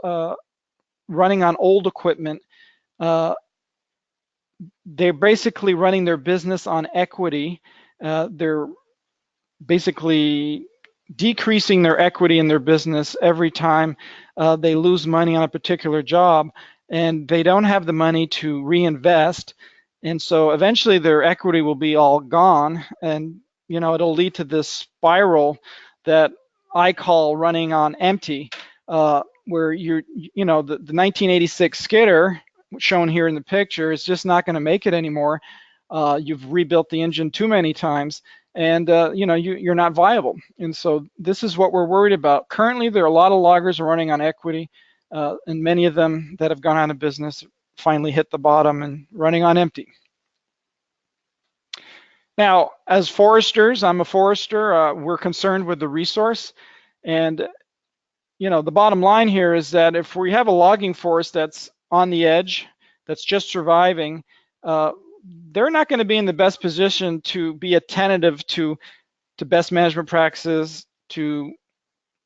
running on old equipment, they're basically running their business on equity. They're basically decreasing their equity in their business every time they lose money on a particular job, and they don't have the money to reinvest, and so eventually their equity will be all gone, and, you know, it'll lead to this spiral that I call running on empty, where you know, the 1986 skidder shown here in the picture is just not going to make it anymore. You've rebuilt the engine too many times, and you know, you're not viable. And so this is what we're worried about. Currently, there are a lot of loggers running on equity, and many of them that have gone out of business finally hit the bottom and running on empty. Now, as foresters, I'm a forester, we're concerned with the resource. And, you know, the bottom line here is that if we have a logging forest that's on the edge, that's just surviving, they're not going to be in the best position to be attentive to best management practices, to,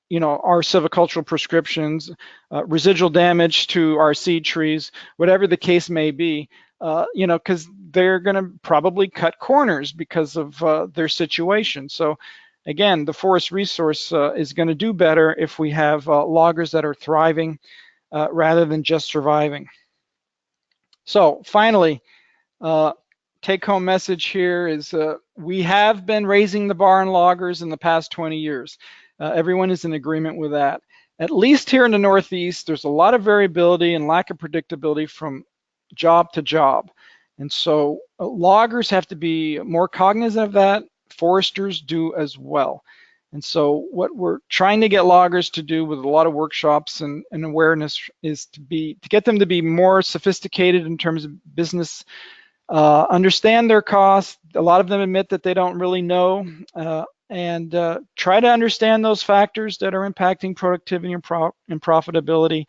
you know, our silvicultural prescriptions, residual damage to our seed trees, whatever the case may be, you know, because they're going to probably cut corners because of their situation. So again, the forest resource is going to do better if we have loggers that are thriving rather than just surviving. So finally, take-home message here is we have been raising the bar on loggers in the past 20 years. Everyone is in agreement with that. At least here in the Northeast, there's a lot of variability and lack of predictability from job to job. And so loggers have to be more cognizant of that. Foresters do as well. And so what we're trying to get loggers to do with a lot of workshops and awareness is to get them to be more sophisticated in terms of business, understand their costs. A lot of them admit that they don't really know, and try to understand those factors that are impacting productivity and profitability.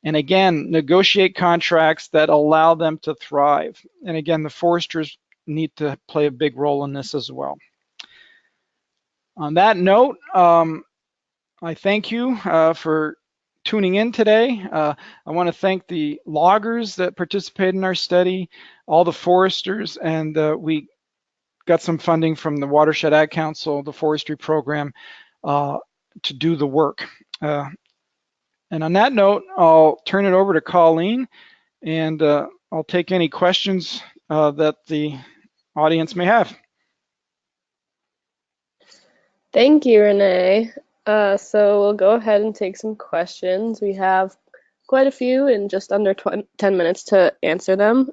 And again, negotiate contracts that allow them to thrive. And again, the foresters need to play a big role in this as well. On that note, I thank you for tuning in today. I want to thank the loggers that participated in our study, all the foresters, and we got some funding from the Watershed Ag Council, the forestry program, to do the work. And on that note, I'll turn it over to Colleen, and I'll take any questions that the audience may have. Thank you, Renee. So we'll go ahead and take some questions. We have quite a few in just under 10 minutes to answer them.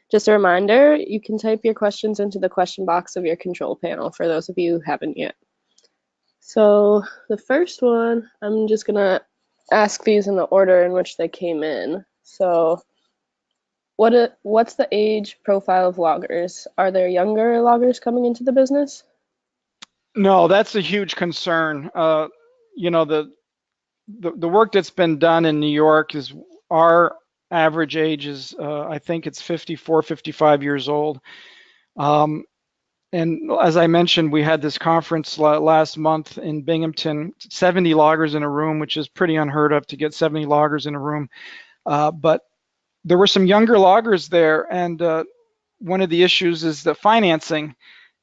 Just a reminder, you can type your questions into the question box of your control panel for those of you who haven't yet. So the first one, I'm just gonna ask these in the order in which they came in. So what's the age profile of loggers? Are there younger loggers coming into the business? No, that's a huge concern. You know, the work that's been done in New York is our average age is, I think it's 54, 55 years old. Um, and as I mentioned, we had this conference last month in Binghamton, 70 loggers in a room, which is pretty unheard of to get 70 loggers in a room. But there were some younger loggers there, and one of the issues is the financing.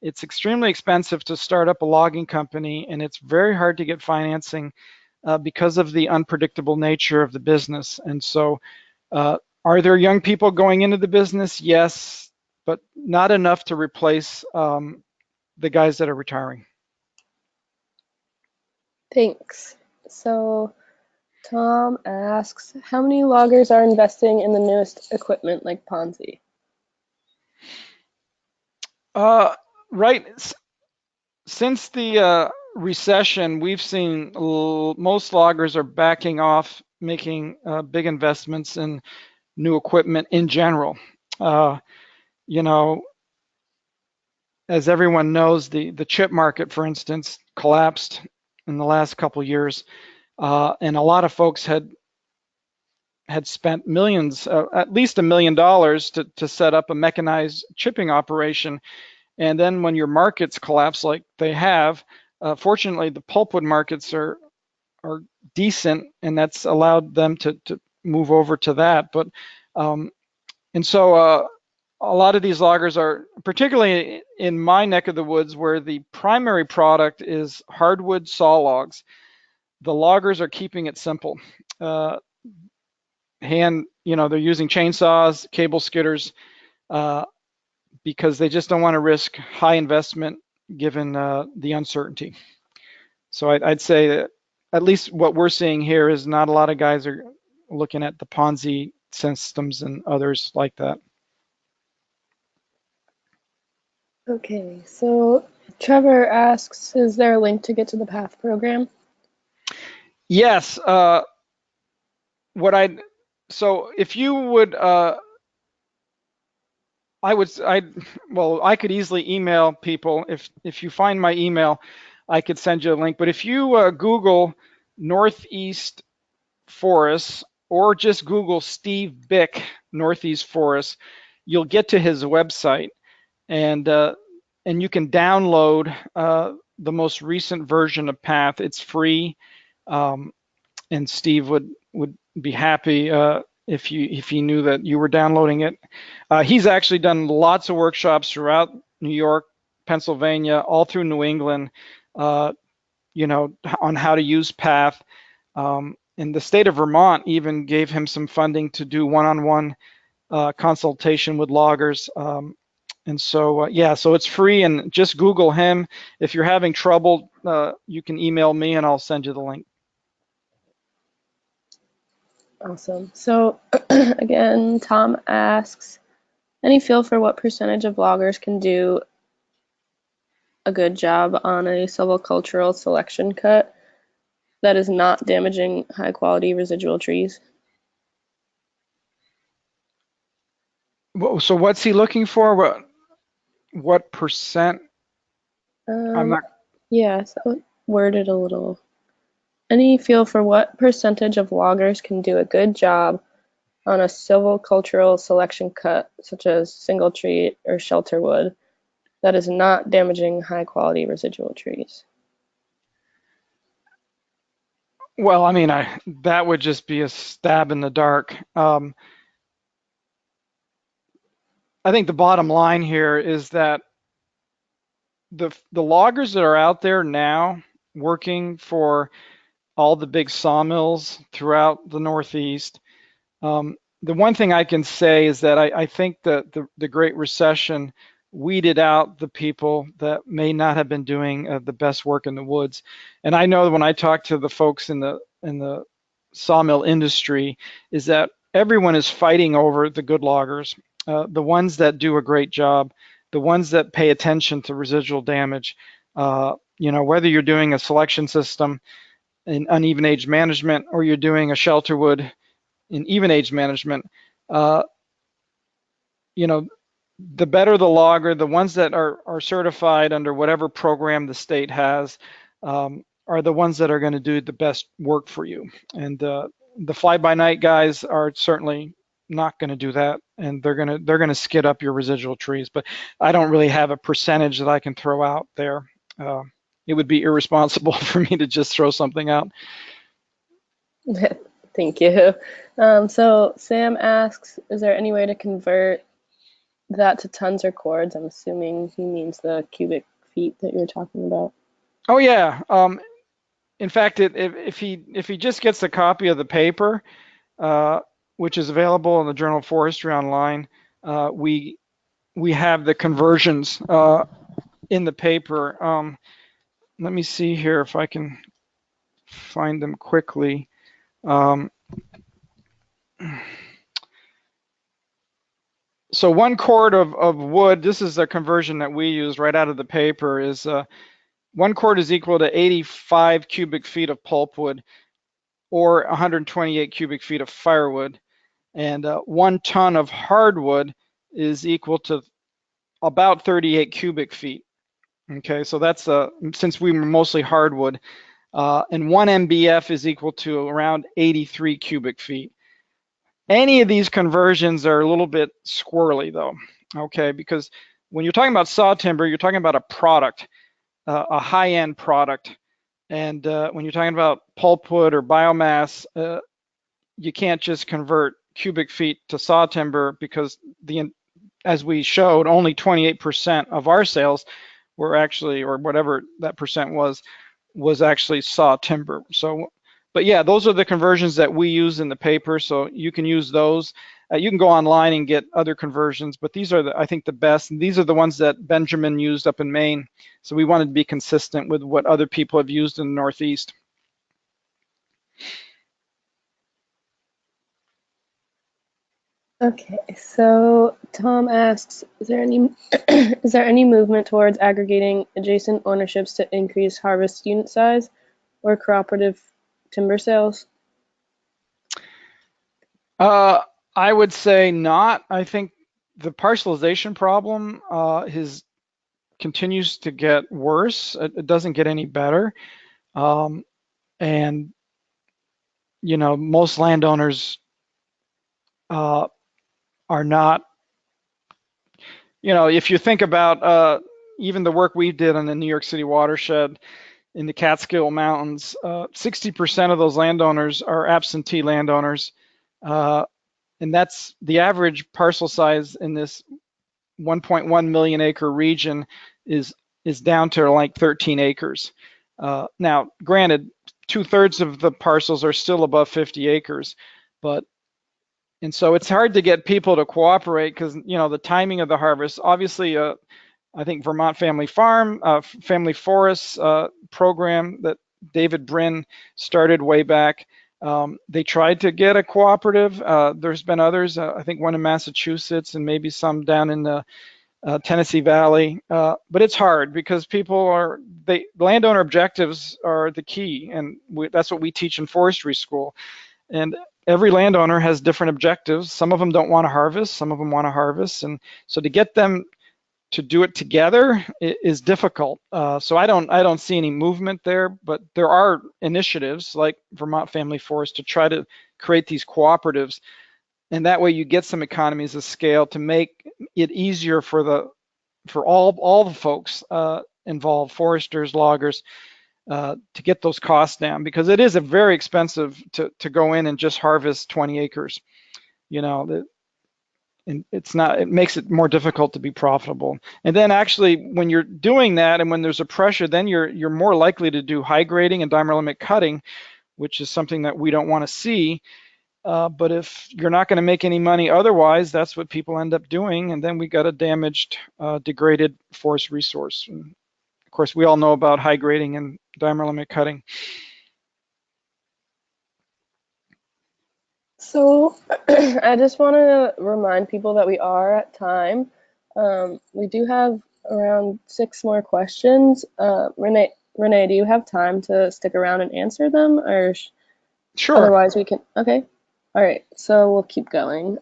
It's extremely expensive to start up a logging company, and it's very hard to get financing because of the unpredictable nature of the business. And so, are there young people going into the business? Yes, but not enough to replace the guys that are retiring. Thanks. So Tom asks, how many loggers are investing in the newest equipment like Ponzi? Right. Since the recession, we've seen most loggers are backing off making big investments in new equipment in general. Uh, you know, as everyone knows, the chip market, for instance, collapsed in the last couple years, and a lot of folks had spent millions, at least $1 million, to set up a mechanized chipping operation. And then when your markets collapse like they have, fortunately, the pulpwood markets are decent, and that's allowed them to move over to that. But and so a lot of these loggers are, particularly in my neck of the woods, where the primary product is hardwood saw logs. The loggers are keeping it simple. They're using chainsaws, cable skidders, uh, because they just don't want to risk high investment given the uncertainty. So I'd say that at least what we're seeing here is not a lot of guys are looking at the Ponzi systems and others like that. Okay, so Trevor asks, is there a link to get to the PATH program? Yes. What I so if you would, I could easily email people. If you find my email, I could send you a link. But if you Google Northeast Forests or just Google Steve Bick Northeast Forests, you'll get to his website, and you can download the most recent version of Path. It's free, and Steve would be happy if he knew that you were downloading it. He's actually done lots of workshops throughout New York, Pennsylvania, all through New England, on how to use Path. And the state of Vermont even gave him some funding to do one-on-one consultation with loggers. And so, so it's free, and just Google him. If you're having trouble, you can email me and I'll send you the link. Awesome. So again, Tom asks, any feel for what percentage of loggers can do a good job on a silvicultural selection cut that is not damaging high quality residual trees? So what's he looking for? What percent? I'm Um, not. yeah, so worded a little. Any feel for what percentage of loggers can do a good job on a silvicultural selection cut, such as single tree or shelter wood, that is not damaging high quality residual trees? Well, I mean, that would just be a stab in the dark. I think the bottom line here is that the loggers that are out there now working for all the big sawmills throughout the Northeast. The one thing I can say is that I think that the Great Recession weeded out the people that may not have been doing the best work in the woods. And I know that when I talk to the folks in the sawmill industry, is that everyone is fighting over the good loggers, the ones that do a great job, the ones that pay attention to residual damage. whether you're doing a selection system in uneven age management or you're doing a shelter wood in even age management, uh, the better the logger, the ones that are certified under whatever program the state has, are the ones that are going to do the best work for you. And the fly-by-night guys are certainly not going to do that, and they're going to skid up your residual trees. But I don't really have a percentage that I can throw out there. It would be irresponsible for me to just throw something out. Thank you. So Sam asks, is there any way to convert that to tons or cords? I'm assuming he means the cubic feet that you're talking about. Oh yeah. In fact, if he just gets a copy of the paper, which is available in the Journal of Forestry online, we have the conversions in the paper. Let me see here if I can find them quickly. So 1 cord of wood, this is a conversion that we use right out of the paper, is 1 cord is equal to 85 cubic feet of pulpwood or 128 cubic feet of firewood. And 1 ton of hardwood is equal to about 38 cubic feet. Okay, so that's since we were mostly hardwood, and 1 MBF is equal to around 83 cubic feet. Any of these conversions are a little bit squirrely though, okay, because when you're talking about saw timber, you're talking about a product, a high-end product. And when you're talking about pulpwood or biomass, you can't just convert cubic feet to saw timber, because as we showed, only 28% of our sales were actually, or whatever that percent was actually saw timber. So, but yeah, those are the conversions that we use in the paper, so you can use those. You can go online and get other conversions, but these are, I think, the best. And these are the ones that Benjamin used up in Maine. So we wanted to be consistent with what other people have used in the Northeast. Okay, so Tom asks, is there any movement towards aggregating adjacent ownerships to increase harvest unit size or cooperative timber sales? I would say not. I think the parcelization problem continues to get worse. It doesn't get any better. And most landowners are not, if you think about even the work we did on the New York City watershed in the Catskill Mountains, 60% of those landowners are absentee landowners. And that's the average parcel size in this 1.1 million acre region is down to like 13 acres. Now, granted, 2/3 of the parcels are still above 50 acres, and so it's hard to get people to cooperate because the timing of the harvest. Obviously, I think Vermont Family Family Forests program that David Brin started way back. They tried to get a cooperative. There's been others, I think one in Massachusetts and maybe some down in the Tennessee Valley. But it's hard because landowner objectives are the key, and that's what we teach in forestry school. And every landowner has different objectives. Some of them don't want to harvest, some of them want to harvest. And so to get them to do it together is difficult. So I don't see any movement there, but there are initiatives like Vermont Family Forest to try to create these cooperatives. And that way you get some economies of scale to make it easier for all the folks involved, foresters, loggers, to get those costs down, because it is very expensive to go in and just harvest 20 acres. And it makes it more difficult to be profitable. And then actually when you're doing that and when there's a pressure, then you're more likely to do high grading and dimer limit cutting, which is something that we don't want to see. But if you're not going to make any money otherwise, that's what people end up doing. And then we got a damaged, degraded forest resource. And of course, we all know about high grading and dimer limit cutting. So I just want to remind people that we are at time. We do have around 6 more questions. René, Renee, do you have time to stick around and answer them, or Sure. otherwise we can? Okay. All right. So we'll keep going.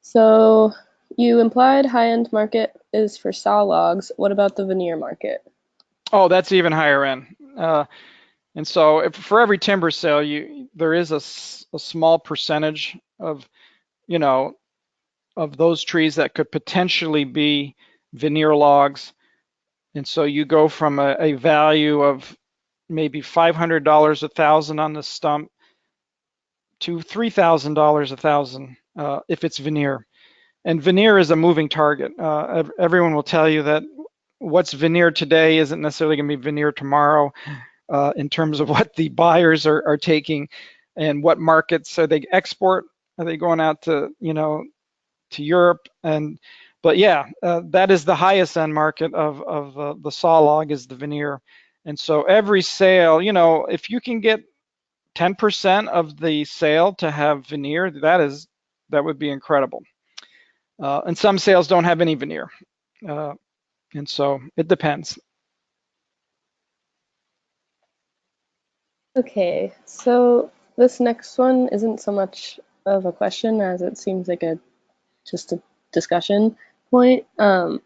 So you implied high-end market is for saw logs. What about the veneer market? Oh, that's even higher end. And so for every timber sale, there is a small percentage of, you know, of those trees that could potentially be veneer logs. And so you go from a value of maybe $500 a thousand on the stump to $3,000 a thousand if it's veneer. And veneer is a moving target. Everyone will tell you that what's veneer today isn't necessarily going to be veneer tomorrow in terms of what the buyers are taking and what markets are they export. Are they going out to, to Europe? But yeah, that is the highest end market of the saw log is the veneer. And so every sale, if you can get 10% of the sale to have veneer, that would be incredible. And some sales don't have any veneer. And so it depends. Okay, so this next one isn't so much of a question as it seems like just a discussion point. Tom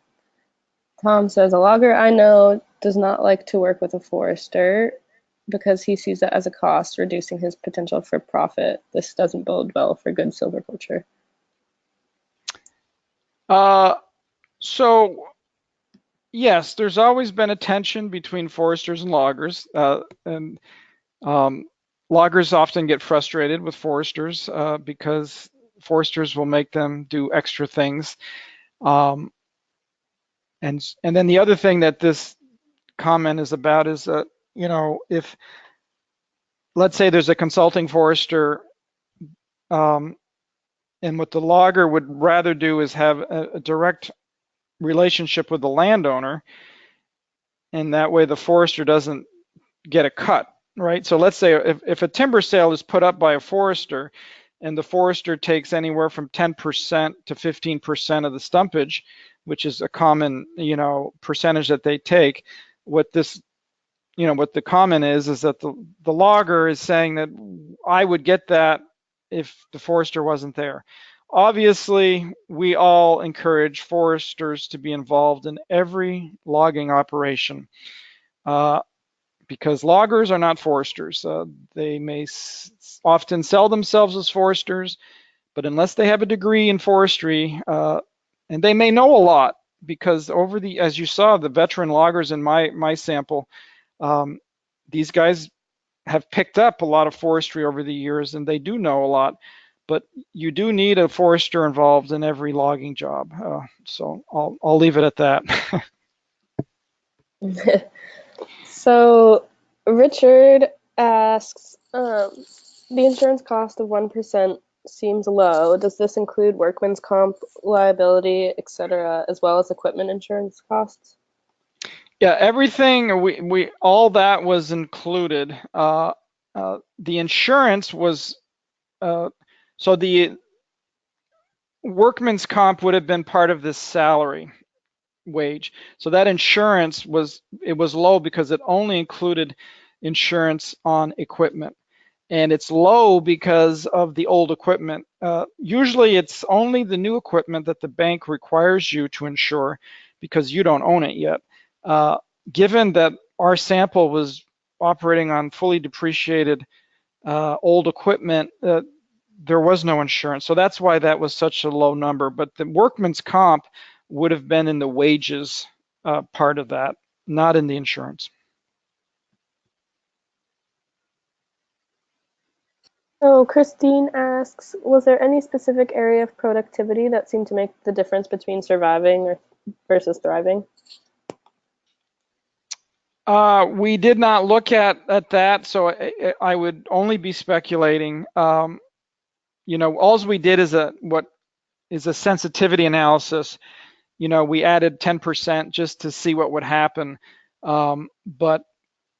says, a logger I know does not like to work with a forester because he sees that as a cost, reducing his potential for profit. This doesn't bode well for good silviculture. So yes, there's always been a tension between foresters and loggers, and loggers often get frustrated with foresters because foresters will make them do extra things. Um, and then the other thing that this comment is about is that, if let's say there's a consulting forester, um, and what the logger would rather do is have a direct relationship with the landowner, and that way the forester doesn't get a cut, right? So let's say if a timber sale is put up by a forester and the forester takes anywhere from 10% to 15% of the stumpage, which is a common, percentage that they take, what the comment is that the logger is saying that I would get that if the forester wasn't there. Obviously, we all encourage foresters to be involved in every logging operation. Because loggers are not foresters. They may often sell themselves as foresters, but unless they have a degree in forestry, and they may know a lot, because as you saw, the veteran loggers in my sample, these guys have picked up a lot of forestry over the years, and they do know a lot. But you do need a forester involved in every logging job. So I'll leave it at that. So Richard asks, the insurance cost of 1% seems low. Does this include workman's comp, liability, etc., as well as equipment insurance costs? Yeah, everything we all that was included. The insurance was so the workman's comp would have been part of this salary wage. So that insurance was low because it only included insurance on equipment. And it's low because of the old equipment. Usually it's only the new equipment that the bank requires you to insure because you don't own it yet. Given that our sample was operating on fully depreciated old equipment, there was no insurance. So that's why that was such a low number. But the workman's comp would have been in the wages part of that, not in the insurance. So Christine asks, was there any specific area of productivity that seemed to make the difference between surviving versus thriving? We did not look at that, so I would only be speculating. All we did is a sensitivity analysis. We added 10% just to see what would happen, but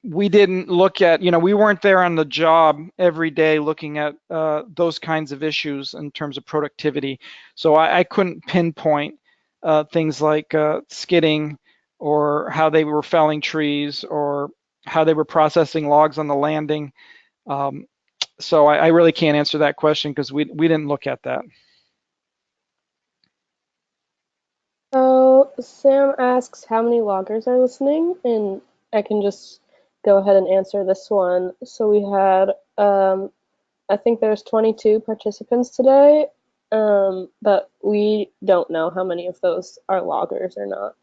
we didn't look at, we weren't there on the job every day looking at those kinds of issues in terms of productivity. So I couldn't pinpoint things like skidding or how they were felling trees, or how they were processing logs on the landing. So I really can't answer that question because we didn't look at that. So Sam asks how many loggers are listening, and I can just go ahead and answer this one. So we had, I think there's 22 participants today, but we don't know how many of those are loggers or not.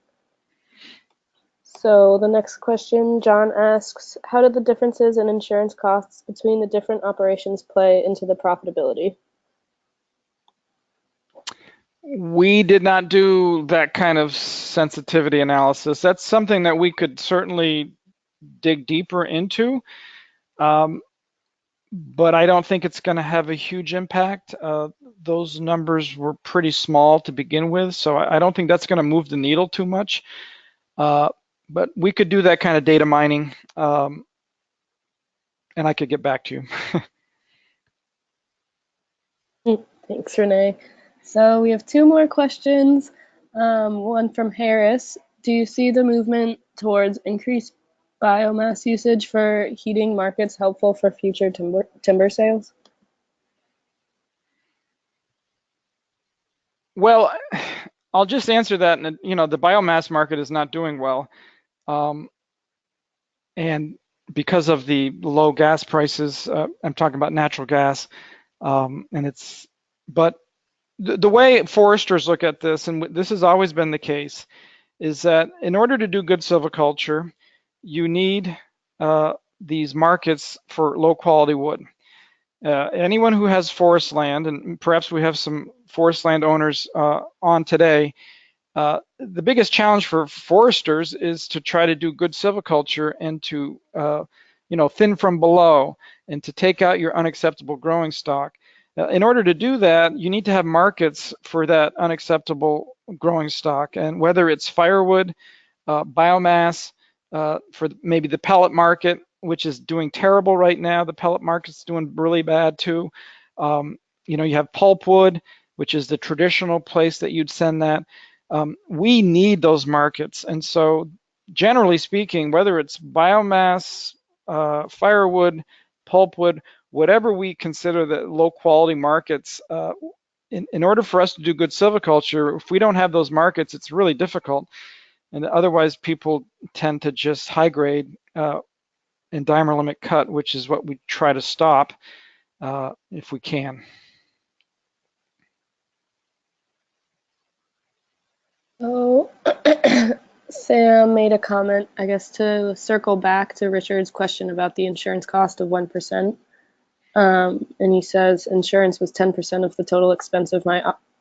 So the next question, John asks, how did the differences in insurance costs between the different operations play into the profitability? We did not do that kind of sensitivity analysis. That's something that we could certainly dig deeper into, but I don't think it's going to have a huge impact. Those numbers were pretty small to begin with, so I don't think that's going to move the needle too much. But we could do that kind of data mining, and I could get back to Hmm, thanks, Renee. So we have two more questions. One from Harris. Do you see the movement towards increased biomass usage for heating markets helpful for future timber sales? Well, I'll just answer that. And the biomass market is not doing well, and because of the low gas prices, I'm talking about natural gas, and but the way foresters look at this, and this has always been the case, is that in order to do good silviculture, you need these markets for low quality wood. Anyone who has forest land, and perhaps we have some forest land owners on today, the biggest challenge for foresters is to try to do good silviculture and to thin from below and to take out your unacceptable growing stock. In order to do that, you need to have markets for that unacceptable growing stock, and whether it's firewood, biomass, for maybe the pellet market, which is doing terrible right now. The pellet market's doing really bad too. You have pulpwood, which is the traditional place that you'd send that. We need those markets, and so generally speaking, whether it's biomass, firewood, pulpwood, whatever we consider the low quality markets, in order for us to do good silviculture, if we don't have those markets, it's really difficult. And otherwise, people tend to just high grade and diameter limit cut, which is what we try to stop if we can. Oh, Sam made a comment, I guess, to circle back to Richard's question about the insurance cost of 1%. And he says insurance was 10% of the total expense of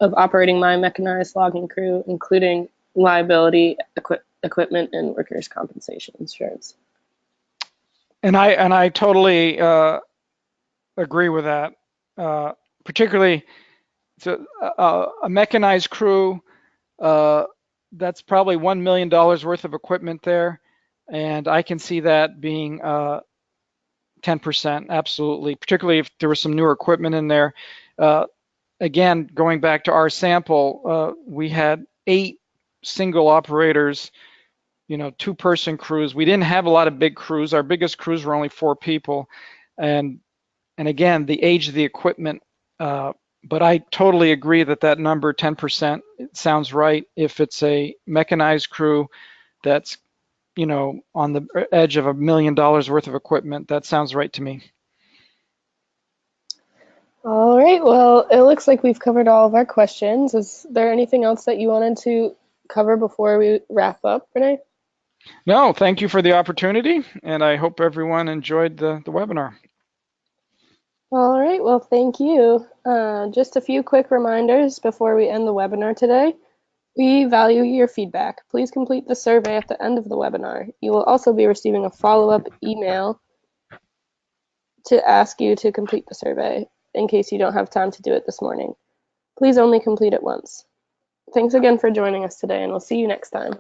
operating my mechanized logging crew, including liability, equipment, and workers' compensation insurance. And I totally agree with that. Particularly, a mechanized crew, that's probably $1 million worth of equipment there, and I can see that being 10%, absolutely, particularly if there was some newer equipment in there. Again, going back to our sample, we had 8 single operators, 2-person crews. We didn't have a lot of big crews. Our biggest crews were only 4 people. And again, the age of the equipment, but I totally agree that number 10% sounds right. If it's a mechanized crew that's on the edge of $1 million worth of equipment, that sounds right to me. All right, well, it looks like we've covered all of our questions. Is there anything else that you wanted to cover before we wrap up, Renee? No, thank you for the opportunity, and I hope everyone enjoyed the webinar. All right, well, thank you. Just a few quick reminders before we end the webinar today. We value your feedback. Please complete the survey at the end of the webinar. You will also be receiving a follow-up email to ask you to complete the survey in case you don't have time to do it this morning. Please only complete it once. Thanks again for joining us today, and we'll see you next time.